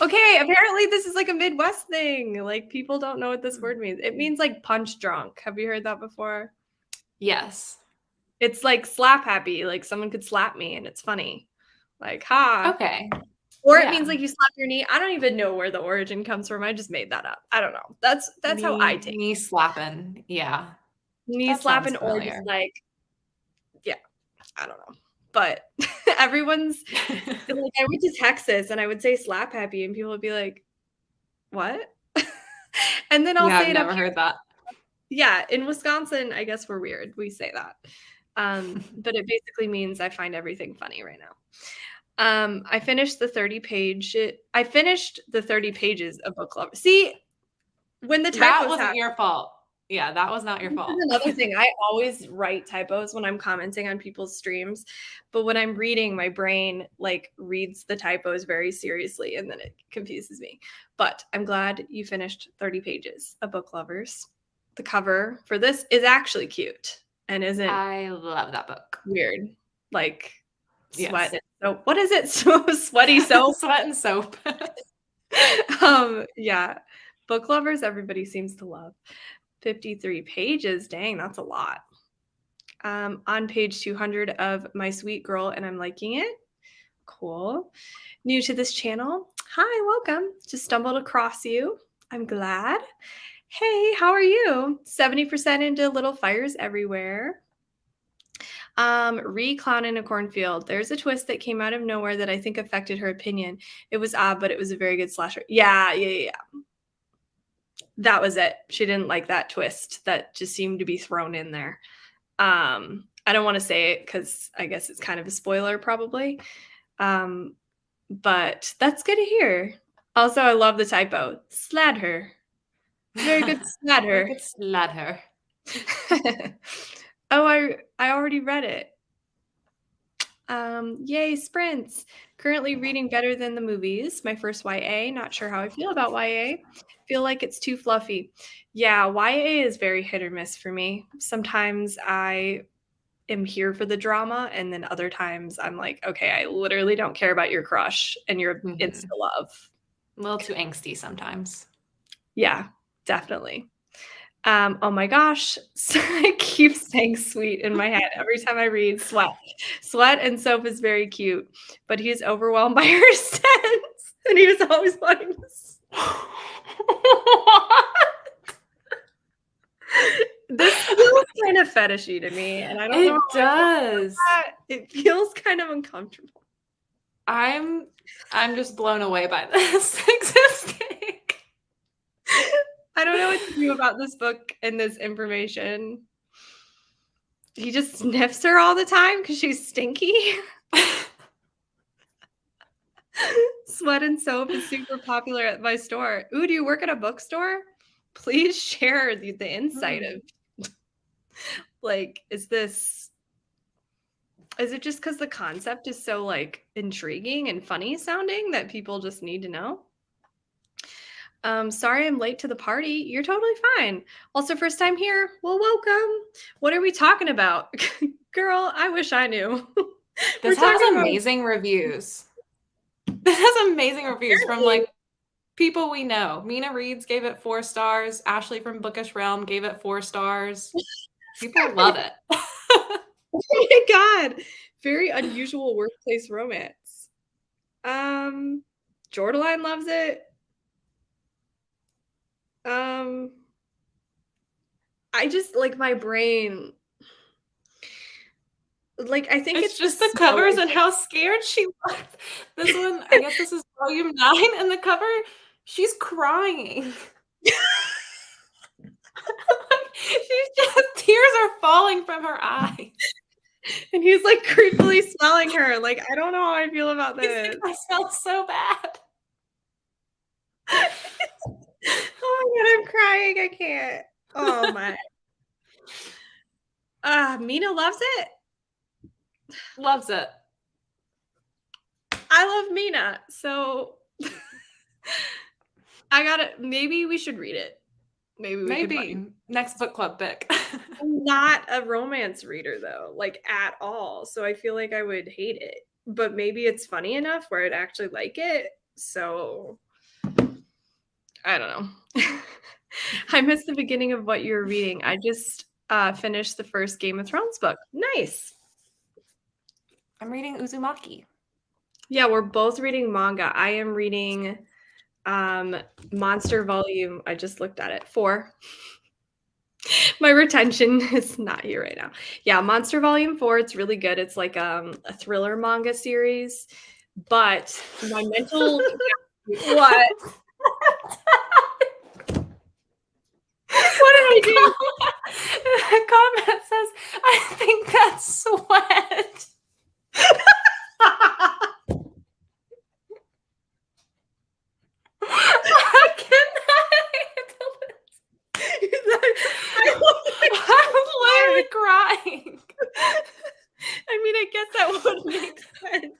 Okay, apparently this is like a Midwest thing. Like people don't know what this word means. It means like punch drunk. Have you heard that before? Yes. It's like slap happy. Like someone could slap me and it's funny. Like, ha. Okay. Or it means like you slap your knee. I don't even know where the origin comes from. I just made that up. I don't know. That's how I take knee slapping. Yeah. Knee slapping or just like, yeah, I don't know. but everyone's like, I went to Texas and I would say slap happy and people would be like, what? And then I'll Yeah, say I've it up never here. heard that. Yeah, in Wisconsin, I guess we're weird. We say that. But it basically means I find everything funny right now. I finished the 30 pages of book club. See, when the That typos wasn't happen, your fault. Yeah, that was not your this fault. is another thing. I always write typos when I'm commenting on people's streams, but when I'm reading, my brain like reads the typos very seriously and then it confuses me. But I'm glad you finished 30 pages of Book Lovers. The cover for this is actually cute and isn't I love that book. weird. Like sweat. Yes. So what is it? So sweaty soap. Sweat and soap. Yeah. Book Lovers, everybody seems to love. 53 pages. Dang, that's a lot. On page 200 of My Sweet Girl, and I'm liking it. Cool. New to this channel. Hi, welcome. Just stumbled across you. I'm glad. Hey, how are you? 70% into Little Fires Everywhere. Clown in a Cornfield. There's a twist that came out of nowhere that I think affected her opinion. It was odd, but it was a very good slasher. Yeah. That was it. She didn't like that twist that just seemed to be thrown in there. I don't want to say it because I guess it's kind of a spoiler probably. But that's good to hear. Also, I love the typo. Slad her. Very good slad her. Very good slad her. Oh, I already read it. Yay, sprints. Currently reading Better Than the Movies. My first YA. Not sure how I feel about YA. Feel like it's too fluffy. Yeah, YA is very hit or miss for me. Sometimes I am here for the drama, and then other times I'm like, okay, I literally don't care about your crush and your insta love. A little too angsty sometimes. Yeah, definitely. Oh my gosh. So I keep saying sweet in my head every time I read Sweat. Sweat and Soap is very cute, but he's overwhelmed by her scents. And he was always wanting this. This feels kind of fetishy to me, and I don't know. It does. It feels kind of uncomfortable. I'm just blown away by this existing. I don't know what to do about this book and this information. He just sniffs her all the time because she's stinky. Sweat and Soap is super popular at my store. Ooh, do you work at a bookstore? Please share the insight of like, is it just because the concept is so like intriguing and funny sounding that people just need to know? Sorry I'm late to the party. You're totally fine. Also, first time here. Well, welcome. What are we talking about? Girl, I wish I knew. This has amazing reviews. This has amazing reviews from like people we know. Mina Reeds gave it 4 stars. Ashley from Bookish Realm gave it 4 stars. People love it. Oh my god. Very unusual workplace romance. Jordaline loves it. I just like my brain. Like I think it's just the covers and how scared she looked. This one, I guess this is volume 9, and the cover, she's crying. She's just tears are falling from her eyes. And he's like creepily smelling her. Like, I don't know how I feel about this. I smell so bad. Oh my god, I'm crying. I can't. Oh my. Mina loves it. Loves it. I love Mina. So maybe we should read it. Maybe next book club pick. I'm not a romance reader though, like at all. So I feel like I would hate it. But maybe it's funny enough where I'd actually like it. So I don't know. I missed the beginning of what you were reading. I just finished the first Game of Thrones book. Nice. I'm reading Uzumaki. Yeah, we're both reading manga. I am reading Monster Volume. I just looked at it. 4. My retention is not here right now. Yeah, Monster Volume 4, it's really good. It's like a thriller manga series, but my mental capacity. What? What did I do? The comment says, I think that's sweat. I cannot handle it. I'm literally crying. I mean, I guess that would make sense.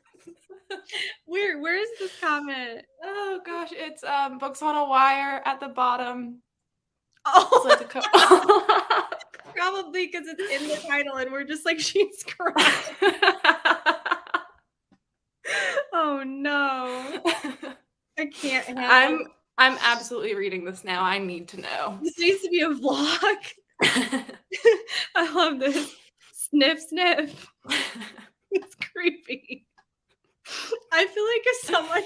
Where is this comment? Oh gosh, it's books on a wire at the bottom. Oh, It's like probably because it's in the title and we're just like, she's crying. Oh no. I can't handle it. I'm absolutely reading this now. I need to know. This needs to be a vlog. I love this. Sniff, sniff. It's creepy. I feel like if I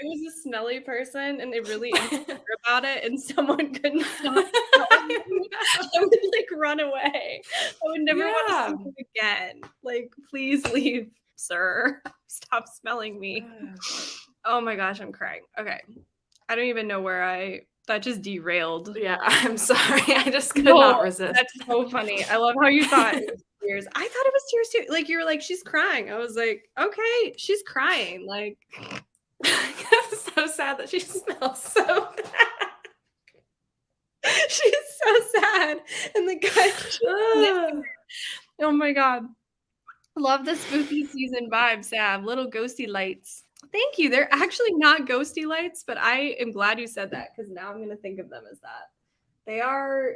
was a smelly person and they really insecure about it and someone couldn't stop smelling me, I would like run away. I would never want to see it again. Like, please leave, sir. Stop smelling me. Oh my gosh, I'm crying. Okay. I don't even know that just derailed. Yeah, I'm sorry. I just could not resist. That's so funny. I love how you thought it was tears. I thought it was tears too. Like, you were like, she's crying. I was like, okay, she's crying. Like, it's so sad that she smells so bad. She's so sad. And the guy, oh my God. Love the spooky season vibe, Sav. Little ghosty lights. Thank you. They're actually not ghosty lights, but I am glad you said that because now I'm going to think of them as that. They are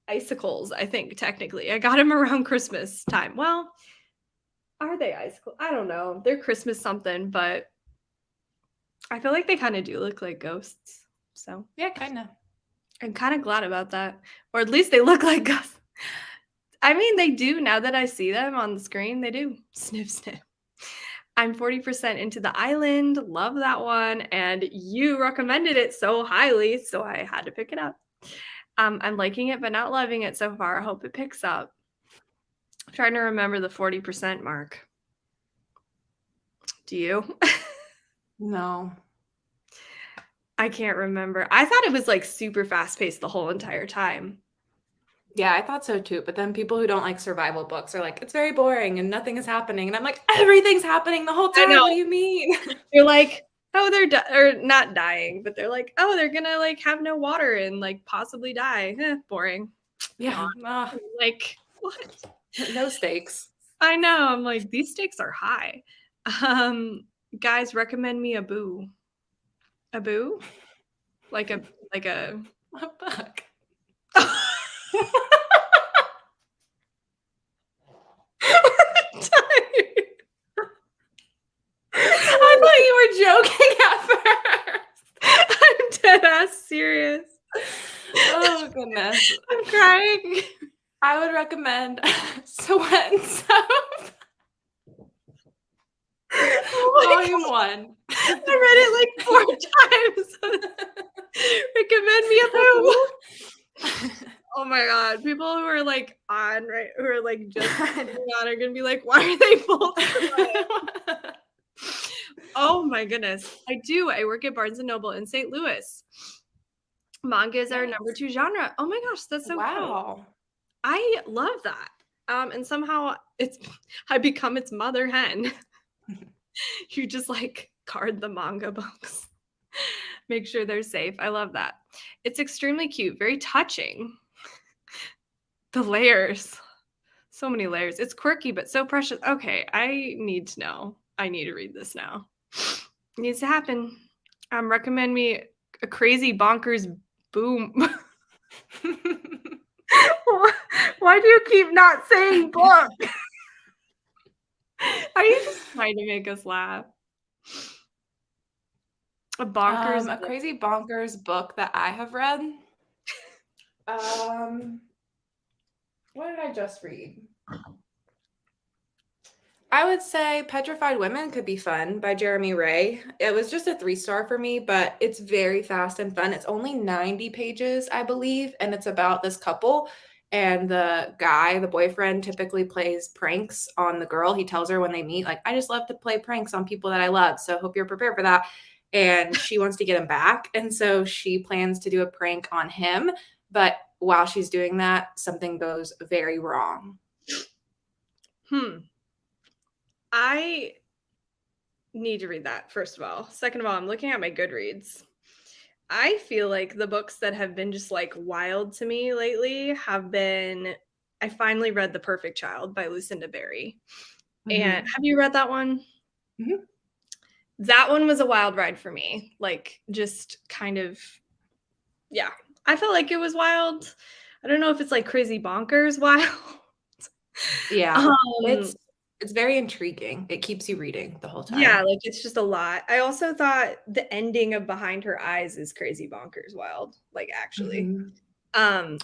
icicles, I think, technically. I got them around Christmas time. Well, are they icicles? I don't know. They're Christmas something, but I feel like they kind of do look like ghosts. So yeah, kind of. I'm kind of glad about that. Or at least they look like ghosts. I mean, they do. Now that I see them on the screen, they do. Sniff, sniff. I'm 40% into the island. Love that one. And you recommended it so highly, so I had to pick it up. I'm liking it, but not loving it so far. I hope it picks up. I'm trying to remember the 40% mark. Do you? No. I can't remember. I thought it was like super fast paced the whole entire time. Yeah, I thought so too. But then people who don't like survival books are like, it's very boring and nothing is happening. And I'm like, everything's happening the whole time. What do you mean? You're like, oh, they're or not dying, but they're like, oh, they're gonna like have no water and like possibly die. Boring. Yeah. Like, what? No stakes. I know. I'm like, these stakes are high. Guys, recommend me a boo. A boo? Like a book. I thought you were joking at first. I'm dead ass serious. Oh goodness. I'm crying. I would recommend Sweat and Soap. Volume 1. I read it like 4 times. Recommend me a boo. Oh my God. People who are like on, right, who are like just on are gonna be like, why are they both? Oh my goodness. I do. I work at Barnes & Noble in St. Louis. Manga is our number 2 genre. Oh my gosh, that's so cool. I love that. And somehow I become its mother hen. You just like guard the manga books. Make sure they're safe. I love that. It's extremely cute, very touching. The layers. So many layers. It's quirky, but so precious. Okay, I need to know. I need to read this now. It needs to happen. Recommend me a crazy bonkers boom. Why do you keep not saying book? Are you just trying to make us laugh? A bonkers a crazy bonkers book that I have read. What did I just read? I would say Petrified Women could be fun by Jeremy Ray. It was just a 3-star for me, but it's very fast and fun. It's only 90 pages, I believe, and it's about this couple. And the guy, the boyfriend, typically plays pranks on the girl. He tells her when they meet, like, I just love to play pranks on people that I love. So hope you're prepared for that. And she wants to get him back. And so she plans to do a prank on him. But while she's doing that, something goes very wrong. I need to read that, first of all. Second of all, I'm looking at my Goodreads. I feel like the books that have been just like wild to me lately have been I finally read The Perfect Child by Lucinda Berry. And have you read that one? Mm-hmm. That one was a wild ride for me. Like, just kind of, yeah. I felt like it was wild. I don't know if it's like crazy bonkers wild. Yeah, it's very intriguing. It keeps you reading the whole time. Yeah, like it's just a lot. I also thought the ending of Behind Her Eyes is crazy bonkers wild, like actually. But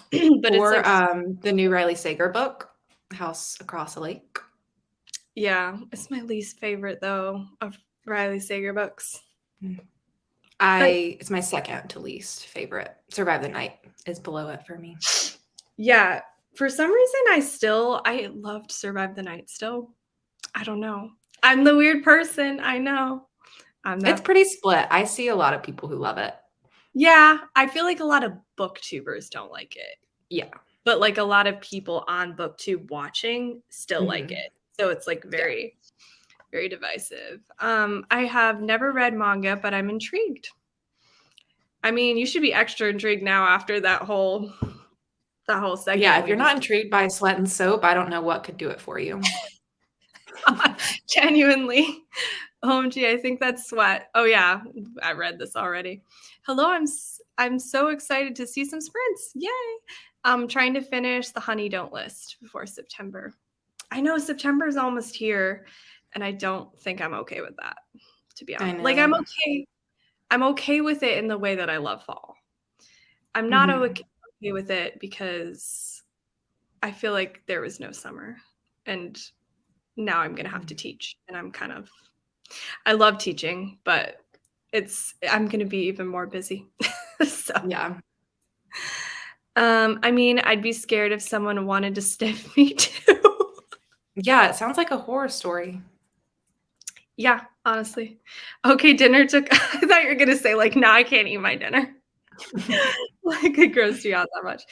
or it's like the new Riley Sager book, House Across a Lake. Yeah, it's my least favorite though of Riley Sager books. It's my second to least favorite. Survive the Night is below it for me. Yeah, for some reason I loved Survive the Night still. I don't know. I'm the weird person. I know. It's pretty split. I see a lot of people who love it. Yeah, I feel like a lot of booktubers don't like it. Yeah. But like a lot of people on booktube watching still like it. So it's like very, very divisive. I have never read manga, but I'm intrigued. I mean, you should be extra intrigued now after that whole segment. Yeah, if you're not intrigued by Sweat and Soap, I don't know what could do it for you. Genuinely. OMG, I think that's Sweat. Oh yeah, I read this already. Hello, I'm so excited to see some sprints. Yay! I'm trying to finish the Honey Don't list before September. I know September is almost here, and I don't think I'm okay with that, to be honest. Like I'm okay with it in the way that I love fall. I'm not okay with it because I feel like there was no summer, and now I'm gonna have to teach, and I love teaching, but I'm gonna be even more busy. So yeah. I mean, I'd be scared if someone wanted to sniff me too. Yeah, it sounds like a horror story. Yeah, honestly. Okay, dinner took I thought you were gonna say like, "Nah, I can't eat my dinner." Like it grossed you out that much.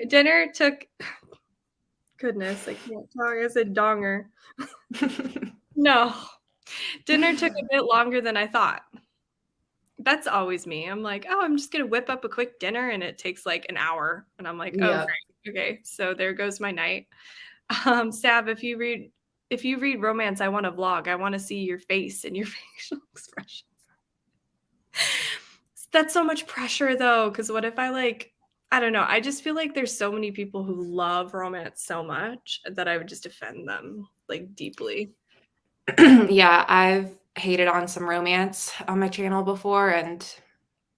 Dinner took goodness, I can't talk. I said donger. No. Dinner took a bit longer than I thought. That's always me. I'm like, "Oh, I'm just gonna whip up a quick dinner," and it takes like an hour, and I'm like, "Oh, great. Okay, so there goes my night." Sav, if you read romance, I want to vlog. I want to see your face and your facial expressions. That's so much pressure though, because what if I don't know. I just feel like there's so many people who love romance so much that I would just offend them like deeply. Yeah, I've hated on some romance on my channel before, and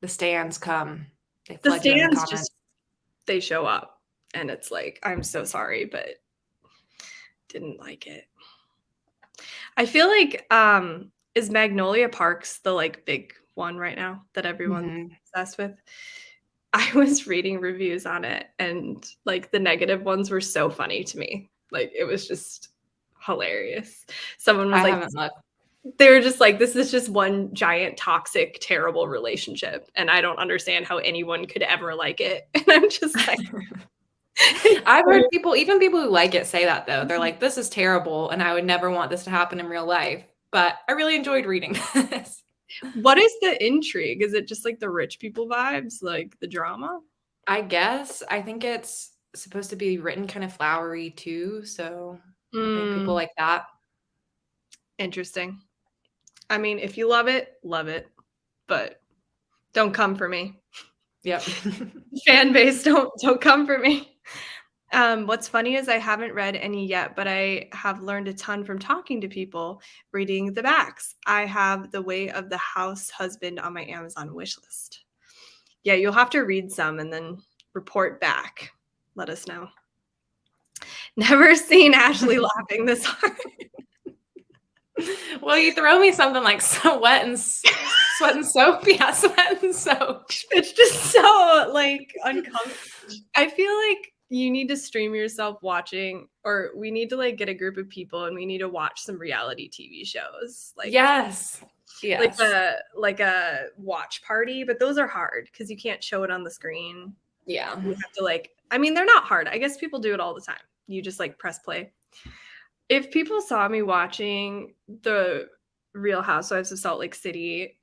the stands come. They flood you in the comments. They show up, and it's like, I'm so sorry, but didn't like it. I feel like is Magnolia Parks the like big one right now that everyone's obsessed with? I was reading reviews on it, and like the negative ones were so funny to me. Like it was just hilarious. Someone was they were just like, this is just one giant toxic, terrible relationship, and I don't understand how anyone could ever like it. And I'm just like, I've heard even people who like it say that though. They're like, this is terrible, and I would never want this to happen in real life. But I really enjoyed reading this. What is the intrigue? Is it just like the rich people vibes, like the drama? I guess. I think it's supposed to be written kind of flowery too. So I think people like that. Interesting. I mean, if you love it, but don't come for me. Yep. Fan base, don't come for me. What's funny is I haven't read any yet, but I have learned a ton from talking to people reading the backs. I have The Way of the House Husband on my Amazon wish list. Yeah, you'll have to read some and then report back. Let us know. Never seen Ashley laughing this hard. Well, you throw me something like sweat and soap. Yeah, sweat and soap. It's just so like uncomfortable. I feel like you need to stream yourself watching, or we need to like get a group of people and we need to watch some reality TV shows. Like Yes. like a watch party, but those are hard because you can't show it on the screen. Yeah. You have to like, I mean, they're not hard. I guess people do it all the time. You just like press play. If people saw me watching the Real Housewives of Salt Lake City,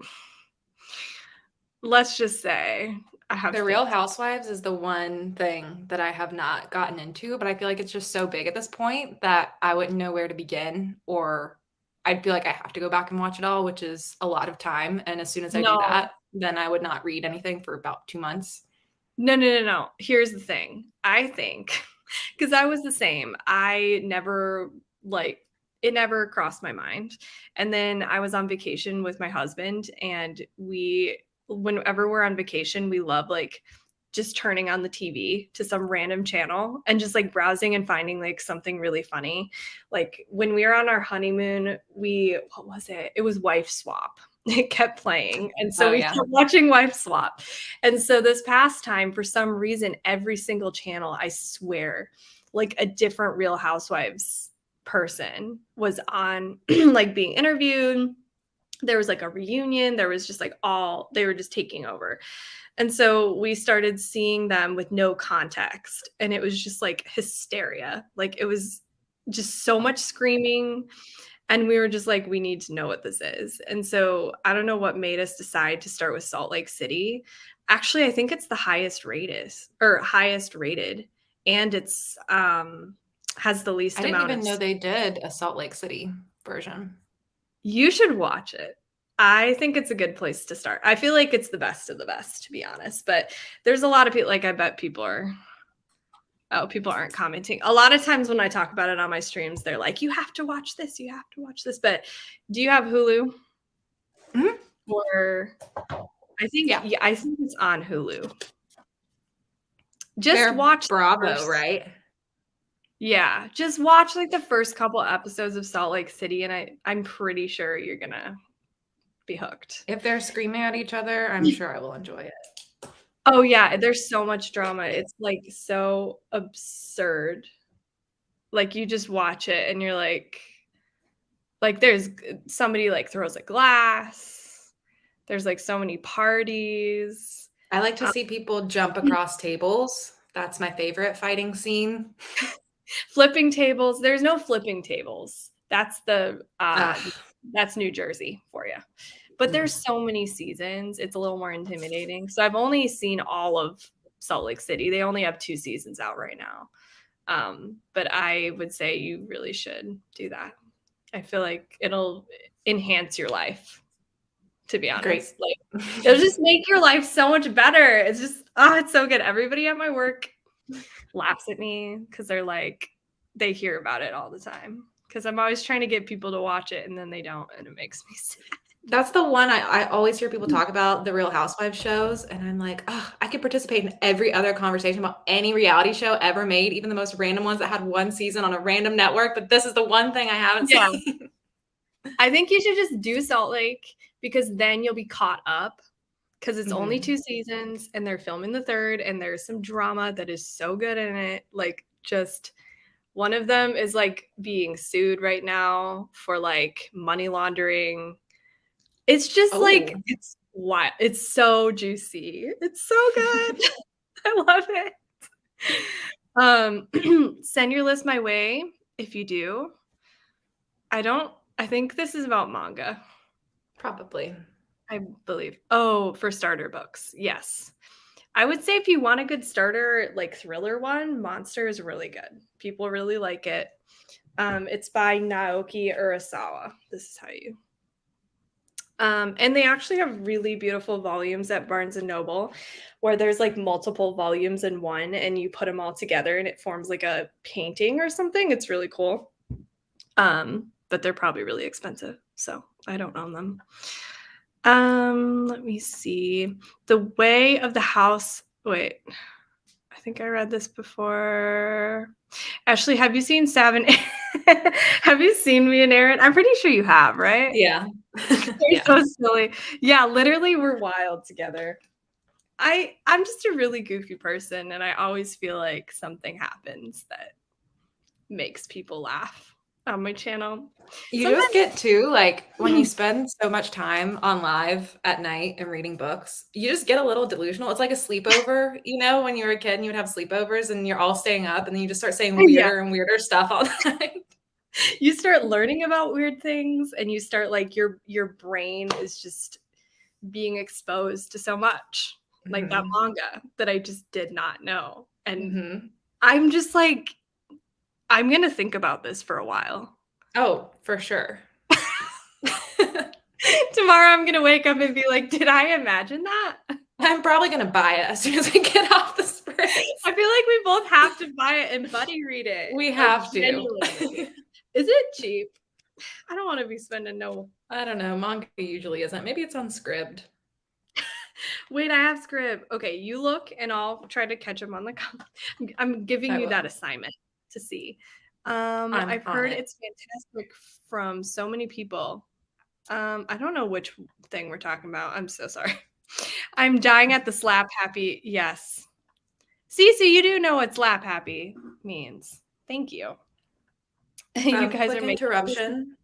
let's just say I have The Real Housewives is the one thing that I have not gotten into, but I feel like it's just so big at this point that I wouldn't know where to begin, or I'd feel like I have to go back and watch it all, which is a lot of time. And as soon as I do No. that, then I would not read anything for about 2 months. No. Here's the thing. I think, because I was the same. I never it never crossed my mind. And then I was on vacation with my husband, and whenever we're on vacation, we love like just turning on the TV to some random channel and just like browsing and finding like something really funny. Like when we were on our honeymoon, what was it? It was Wife Swap. It kept playing. And so we kept watching Wife Swap. And so this past time, for some reason, every single channel, I swear, like a different Real Housewives person was on, like being interviewed. There was like a reunion. There was just like they were just taking over. And so we started seeing them with no context. And it was just like hysteria. Like it was just so much screaming. And we were just like, we need to know what this is. And so I don't know what made us decide to start with Salt Lake City. Actually, I think it's the highest rated. And it's has the least amount I didn't even know they did a Salt Lake City version. You should watch it. I think it's a good place to start. I feel like it's the best of the best, to be honest. But there's a lot of people, like I bet people aren't commenting. A lot of times when I talk about it on my streams, they're like, you have to watch this. You have to watch this. But do you have Hulu? Mm-hmm. Or I think it's on Hulu. They're watch Bravo, right? Yeah, just watch like the first couple episodes of Salt Lake City, and I'm pretty sure you're gonna be hooked. If they're screaming at each other, I'm sure I will enjoy it. Oh yeah, there's so much drama. It's like so absurd. Like you just watch it and you're like there's somebody like throws a glass. There's like so many parties. I like to see people jump across tables. That's my favorite fighting scene. Flipping tables. There's no flipping tables. That's that's New Jersey for you. But there's so many seasons. It's a little more intimidating. So I've only seen all of Salt Lake City. They only have 2 seasons out right now. But I would say you really should do that. I feel like it'll enhance your life, to be honest. Great. Like it'll just make your life so much better. It's just, it's so good. Everybody at my work laughs at me because they're like, they hear about it all the time. Because I'm always trying to get people to watch it and then they don't, and it makes me sad. That's the one I always hear people talk about, the Real Housewives shows, and I'm like, oh, I could participate in every other conversation about any reality show ever made, even the most random ones that had 1 season on a random network, but this is the one thing I haven't seen. I think you should just do Salt Lake because then you'll be caught up because it's only 2 seasons and they're filming the 3rd and there's some drama that is so good in it. Like just one of them is like being sued right now for like money laundering. It's just like, it's so juicy. It's so good. I love it. Send your list my way if you do. I think this is about manga. Probably. I believe. Oh, for starter books. Yes. I would say if you want a good starter, like thriller one, Monster is really good. People really like it. It's by Naoki Urasawa. This is how you. And they actually have really beautiful volumes at Barnes & Noble where there's like multiple volumes in one and you put them all together and it forms like a painting or something. It's really cool. But they're probably really expensive. So I don't own them. Let me see. The Way of the House. Wait, I think I read this before. Ashley, have you seen have you seen me and Aaron? I'm pretty sure you have, right? Yeah. You're so silly. Yeah, literally we're wild together. I'm just a really goofy person, and I always feel like something happens that makes people laugh on my channel. You just get to, like, when you spend so much time on live at night and reading books, you just get a little delusional. It's like a sleepover, when you were a kid and you would have sleepovers and you're all staying up and then you just start saying weirder and weirder stuff all night. You start learning about weird things, and you start like your brain is just being exposed to so much, like that manga that I just did not know. And I'm just like, I'm gonna think about this for a while. Oh, for sure. Tomorrow I'm gonna wake up and be like, did I imagine that? I'm probably gonna buy it as soon as we get off the spring. I feel like we both have to buy it and buddy read it. We have to. Genuinely. Is it cheap? I don't want to be spending no. I don't know. Manga usually isn't. Maybe it's on Scribd. Wait, I have Scribd. Okay, you look and I'll try to catch them on the. I'm giving you that assignment to see. I've heard it's fantastic from so many people. I don't know which thing we're talking about. I'm so sorry. I'm dying at the slap happy. Yes. Cece, you do know what slap happy means. Thank you. You guys are making interruption.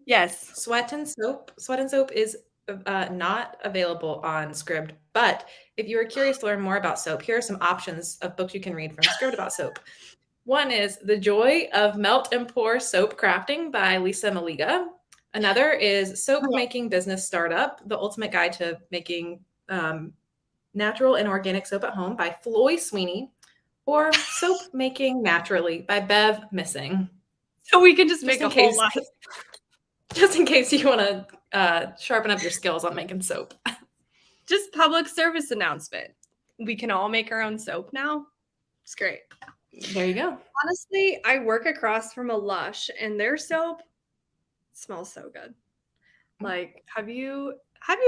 Yes. Sweat and Soap. Sweat and Soap is not available on Scribd, but if you are curious to learn more about soap, here are some options of books you can read from Scribd about soap. One is The Joy of Melt and Pour Soap Crafting by Lisa Maliga. Another is Soap Making Business Startup, The Ultimate Guide to Making Natural and Organic Soap at Home by Floy Sweeney, or Soap Making Naturally by Bev Missing. So we can just make a whole lot. Just in case you want to sharpen up your skills on making soap. Just public service announcement. We can all make our own soap now. It's great. There you go. Honestly, I work across from a Lush, and their soap smells so good. Like, have you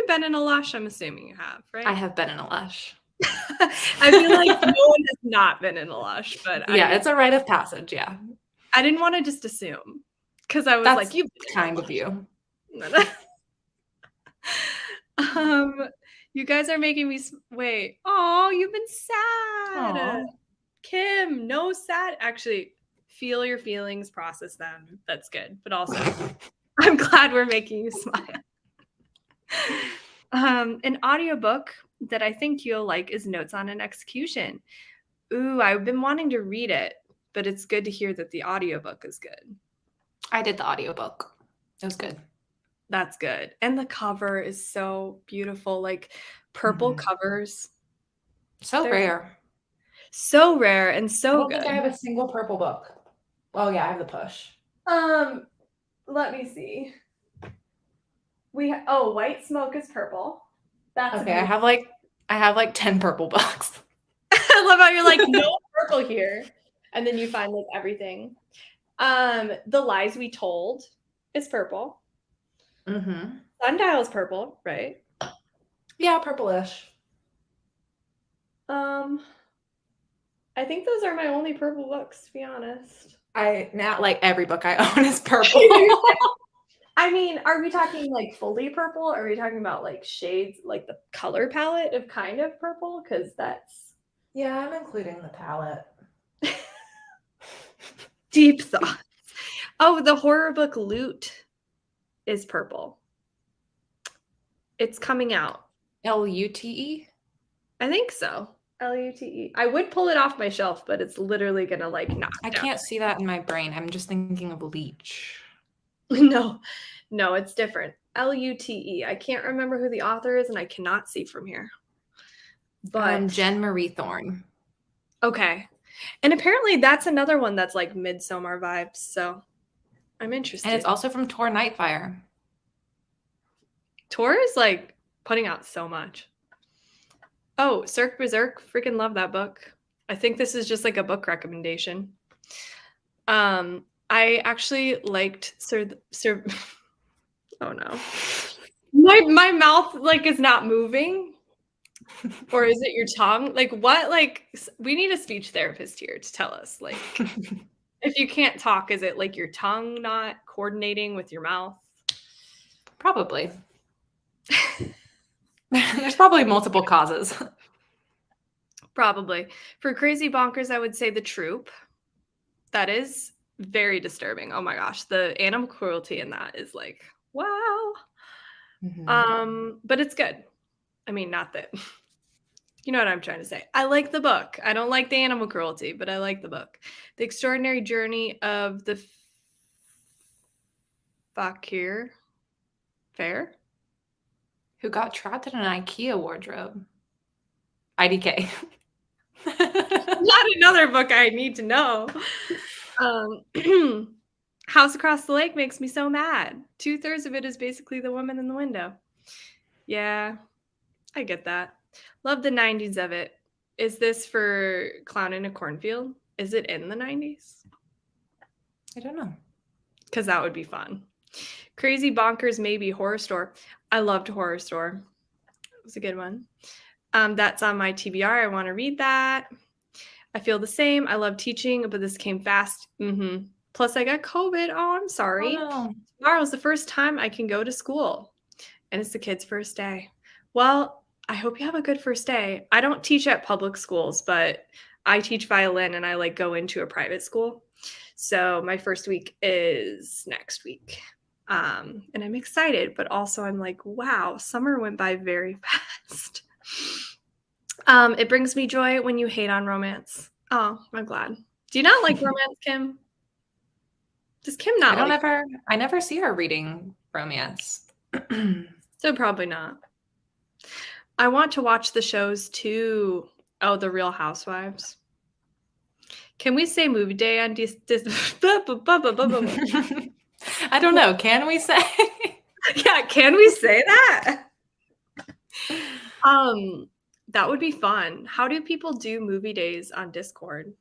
been in a Lush? I'm assuming you have, right? I have been in a Lush. I feel like no one has not been in a Lush, but yeah, it's a rite of passage. Yeah. I didn't want to just assume, because I was like, "You kind of you." You guys are making me wait. Oh, you've been sad. Aww. Kim, no sad. Actually, feel your feelings, process them. That's good. But also, I'm glad we're making you smile. An audiobook that I think you'll like is Notes on an Execution. Ooh, I've been wanting to read it, but it's good to hear that the audiobook is good. I did the audiobook. It was good. That's good. And the cover is so beautiful, like purple covers. So rare. So rare and so good. I don't think I have a single purple book. Oh yeah, I have the push. Let me see. White Smoke is purple. That's okay. I have like 10 purple books. I love how you're like, no purple here. And then you find like everything. The Lies We Told is purple. Sundial's purple, right? Yeah, purplish. I think those are my only purple books, to be honest. Now like every book I own is purple. I mean, are we talking like fully purple? Or are we talking about like shades, like the color palette of kind of purple? Because that's... Yeah, I'm including the palette. Deep thoughts. Oh, the horror book Loot is purple. It's coming out. Lute? I think so. Lute. I would pull it off my shelf, but it's literally gonna like knock I down. can't see that in my brain. I'm just thinking of Leech. No, it's different. Lute. I can't remember who the author is, and I cannot see from here. But Jen Marie Thorne. Okay. And apparently that's another one that's like Midsommar vibes, so I'm interested. And it's also from Tor Nightfire. Tor is like putting out so much. Oh, Cirque Berserk, freaking love that book. I think this is just like a book recommendation. I actually liked oh no. My mouth like is not moving. Or is it your tongue? Like what? Like we need a speech therapist here to tell us. Like If you can't talk, is it like your tongue not coordinating with your mouth? Probably. There's probably multiple causes. Probably. For crazy bonkers, I would say The Troop. That is very disturbing. Oh my gosh, the animal cruelty in that is like, wow. But it's good. I mean, not that you know what I'm trying to say. I like the book. I don't like the animal cruelty, but I like the book. The Extraordinary Journey of the Fakir Fair. Who got trapped in an IKEA wardrobe? IDK. Not another book I need to know. House Across the Lake makes me so mad. 2/3 of it is basically the woman in the window. Yeah, I get that. Love the 90s of it. Is this for Clown in a Cornfield? Is it in the 90s? I don't know. Because that would be fun. Crazy Bonkers Maybe Horror Store. I loved Horror Store. It was a good one. That's on my TBR. I want to read that. I feel the same. I love teaching, but this came fast. Plus, I got COVID. Oh, I'm sorry. Oh, no. Tomorrow's the first time I can go to school, and it's the kids' first day. Well, I hope you have a good first day. I don't teach at public schools, but I teach violin, and I like go into a private school. So my first week is next week. And I'm excited, but also I'm like, wow, summer went by very fast. It brings me joy when you hate on romance. Oh, I'm glad. Do you not like romance, Kim? Does Kim not like? I never see her reading romance. So probably not. I want to watch the shows too. Oh, The Real Housewives. Can we say movie day on I don't know. Can we say? Yeah, can we say that? That would be fun. How do people do movie days on Discord?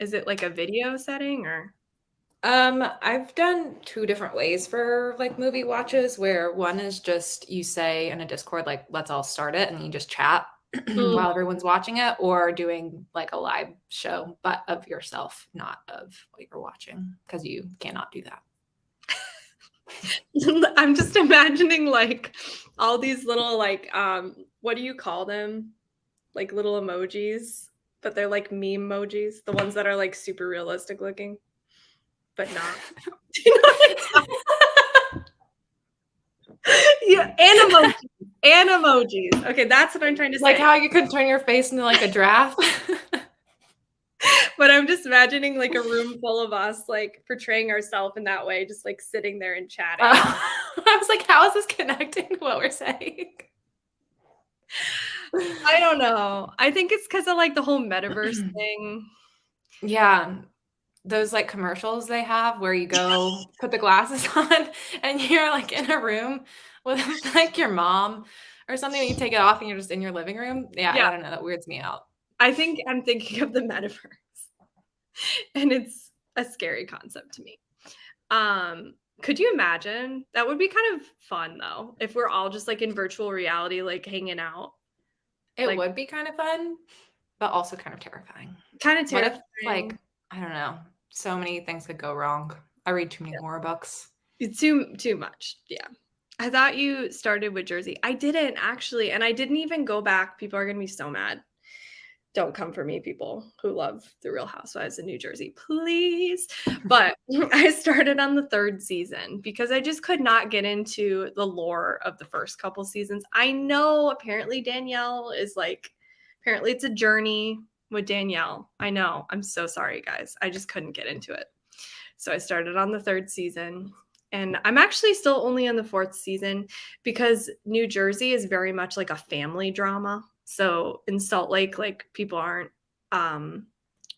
Is it like a video setting or? I've done 2 different ways for like movie watches, where one is just you say in a Discord, like, let's all start it, and you just chat while everyone's watching it, or doing like a live show, but of yourself, not of what you're watching, because you cannot do that. I'm just imagining like all these little like what do you call them? Like little emojis, but they're like meme emojis, the ones that are like super realistic looking, but not. You know what yeah, emojis. Okay, that's what I'm trying to say. Like how you could turn your face into like a giraffe. But I'm just imagining like a room full of us like portraying ourselves in that way, just like sitting there and chatting. I was like, how is this connecting to what we're saying? I don't know. I think it's because of like the whole metaverse thing. Yeah. Those like commercials they have where you go put the glasses on and you're like in a room with like your mom or something, and you take it off and you're just in your living room. Yeah. I don't know. That weirds me out. I think I'm thinking of the metaverse. And it's a scary concept to me. Could you imagine? That would be kind of fun though, if we're all just like in virtual reality, like hanging out. It Like, would be kind of fun, but also kind of terrifying. kind of terrifying. What if, like, I don't know, so many things could go wrong. I read too many horror books. Too much. Yeah. I thought you started with Jersey. I didn't actually, and I didn't even go back. People are gonna be so mad. Don't come for me, people who love The Real Housewives of New Jersey, please. But I started on the 3rd season because I just could not get into the lore of the first couple seasons. I know apparently Danielle is like, apparently it's a journey with Danielle. I know. I'm so sorry, guys. I just couldn't get into it. So I started on the 3rd season. And I'm actually still only on the 4th season because New Jersey is very much like a family drama. So in Salt Lake, like people aren't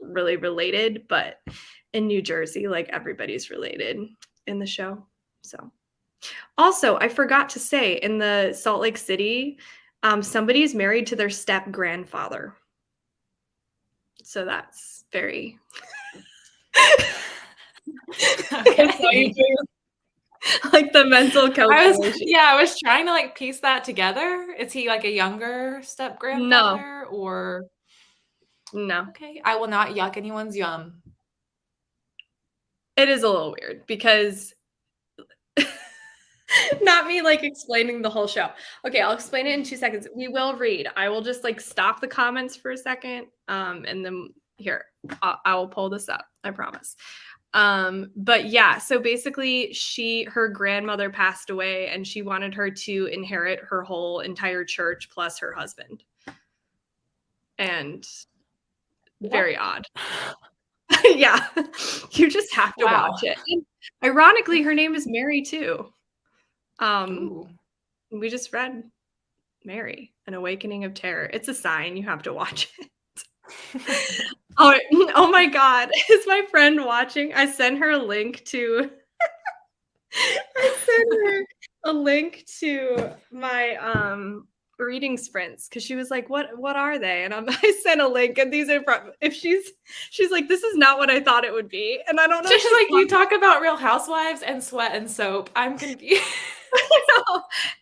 really related, but in New Jersey, like everybody's related in the show. So also, I forgot to say in the Salt Lake City, somebody's married to their step grandfather. So that's very Okay. Like the mental calculation. I was trying to like piece that together. Is he like a younger step grandfather or No. okay? I will not yuck anyone's yum. It is a little weird because not me, like, explaining the whole show. Okay, I'll explain it in 2 seconds. We will read. I will just, like, stop the comments for a second, and then here, I will pull this up, I promise. But yeah, so basically her grandmother passed away and she wanted her to inherit her whole entire church plus her husband. And What? very odd. Yeah. You just have to Wow. watch it. And ironically, her name is Mary too. Um, Ooh. we just read Mary, An Awakening of Terror. It's a sign, you have to watch it. Oh, oh my god. Is my friend watching? I sent her a link to I sent her a link to my, reading sprints because she was like, "What are they?" And I sent a link, and these are from if she's like, "This is not what I thought it would be," and I don't know if She's she's like, you talk about Real Housewives and sweat and soap. I'm confused.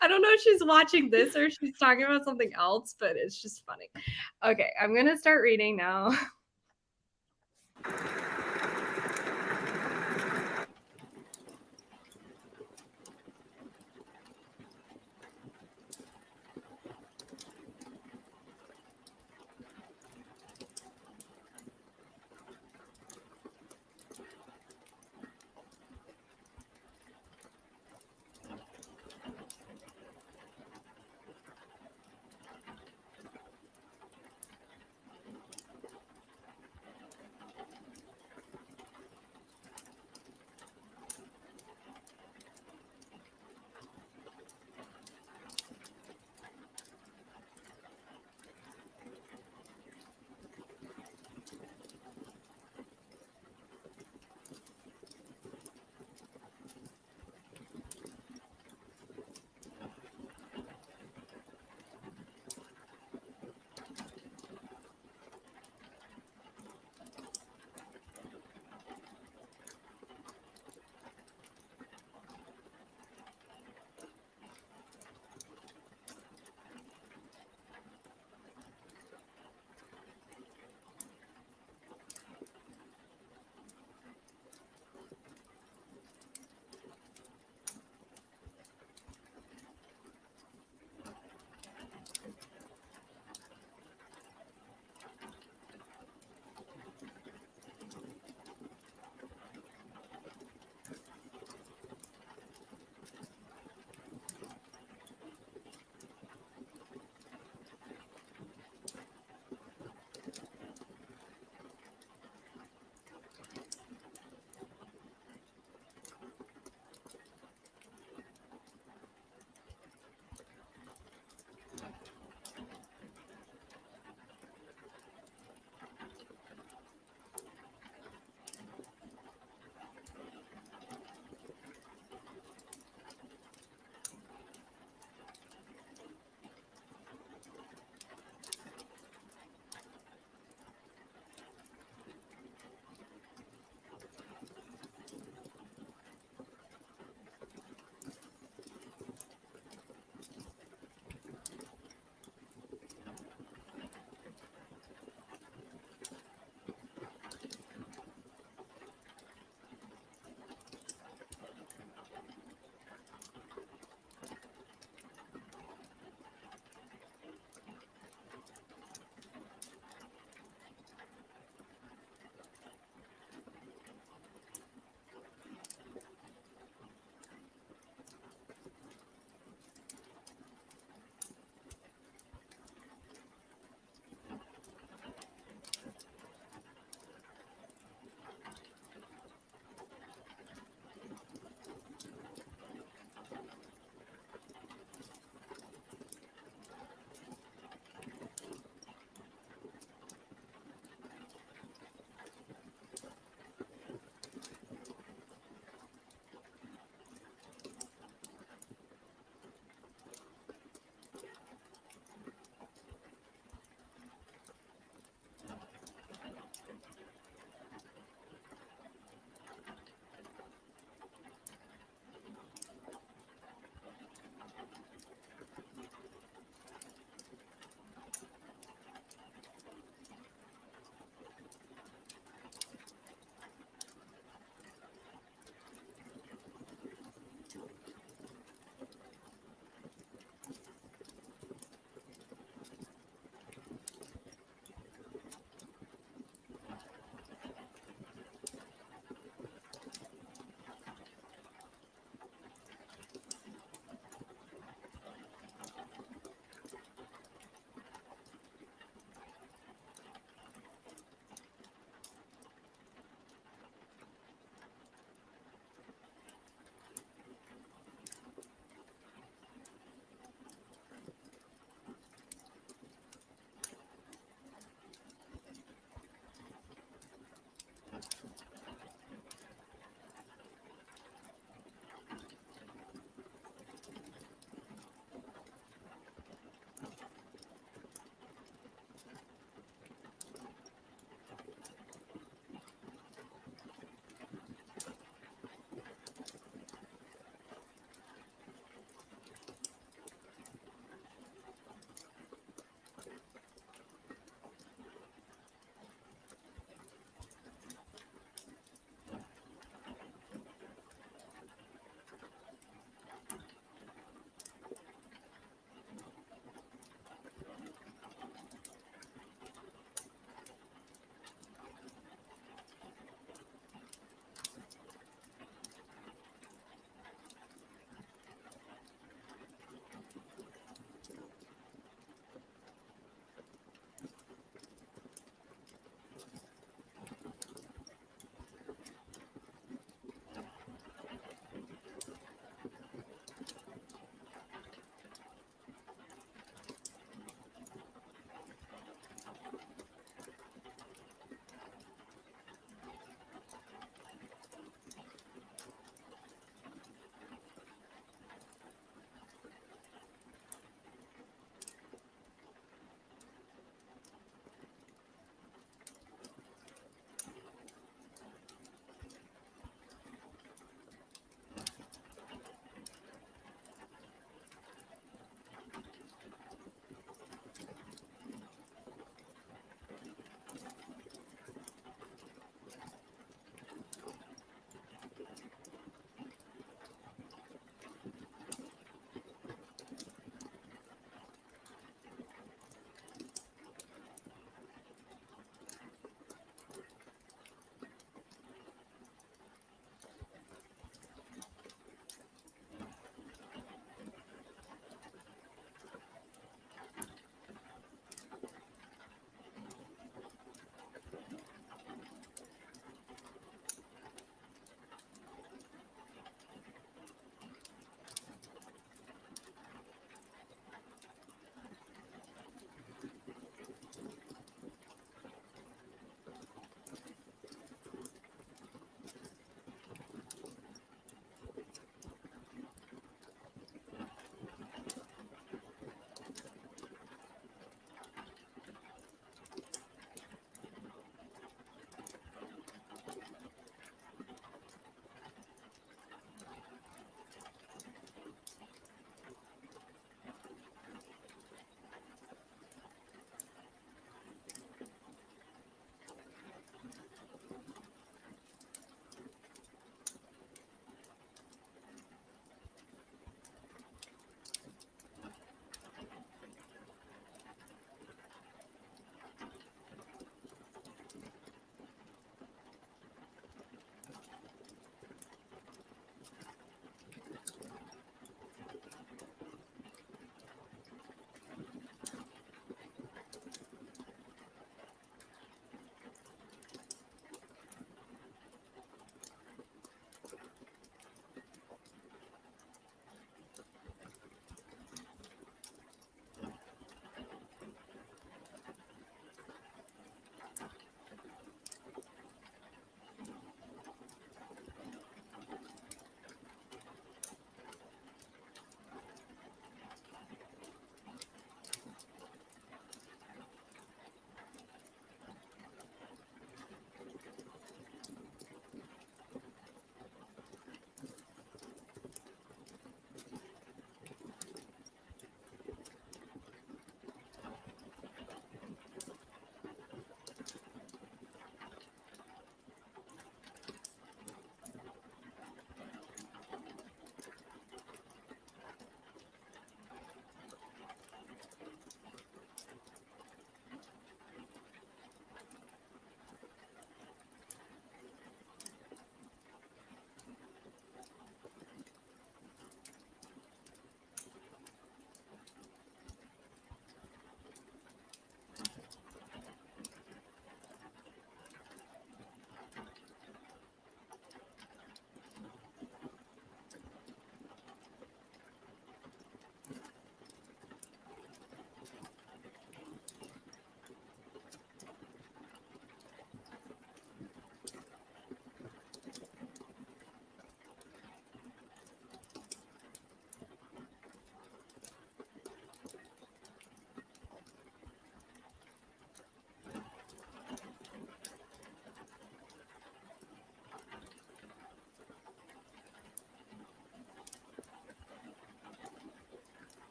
I don't know if she's watching this or she's talking about something else, but it's just funny. Okay, I'm gonna start reading now.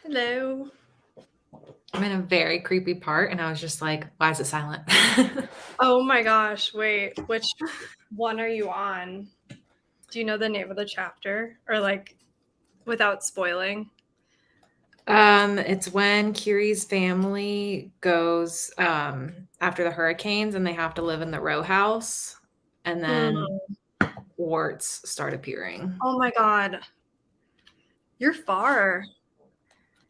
Hello. I'm in a very creepy part, and I was just like, why is it silent? Oh my gosh, wait, which one are you on? Do you know the name of the chapter? Or like without spoiling? It's when Kiri's family goes after the hurricanes and they have to live in the row house, and then Mm. warts start appearing. Oh my god. You're far.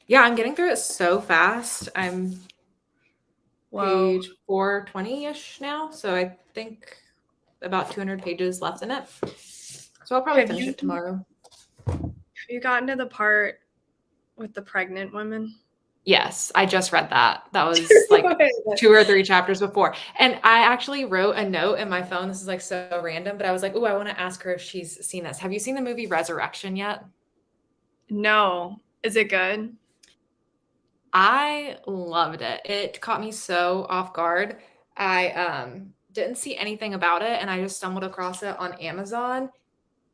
Yeah, I'm getting through it so fast. I'm Whoa. page 420-ish now, so I think about 200 pages left in it. So I'll probably Have finish you it tomorrow. gotten to the part with the pregnant women? Yes, I just read that. That was like 2 or 3 chapters before. And I actually wrote a note in my phone. This is like so random, but I was like, "Ooh, I want to ask her if she's seen this." Have you seen the movie Resurrection yet? No. Is it good? I loved it. It caught me so off guard. I didn't see anything about it and I just stumbled across it on Amazon.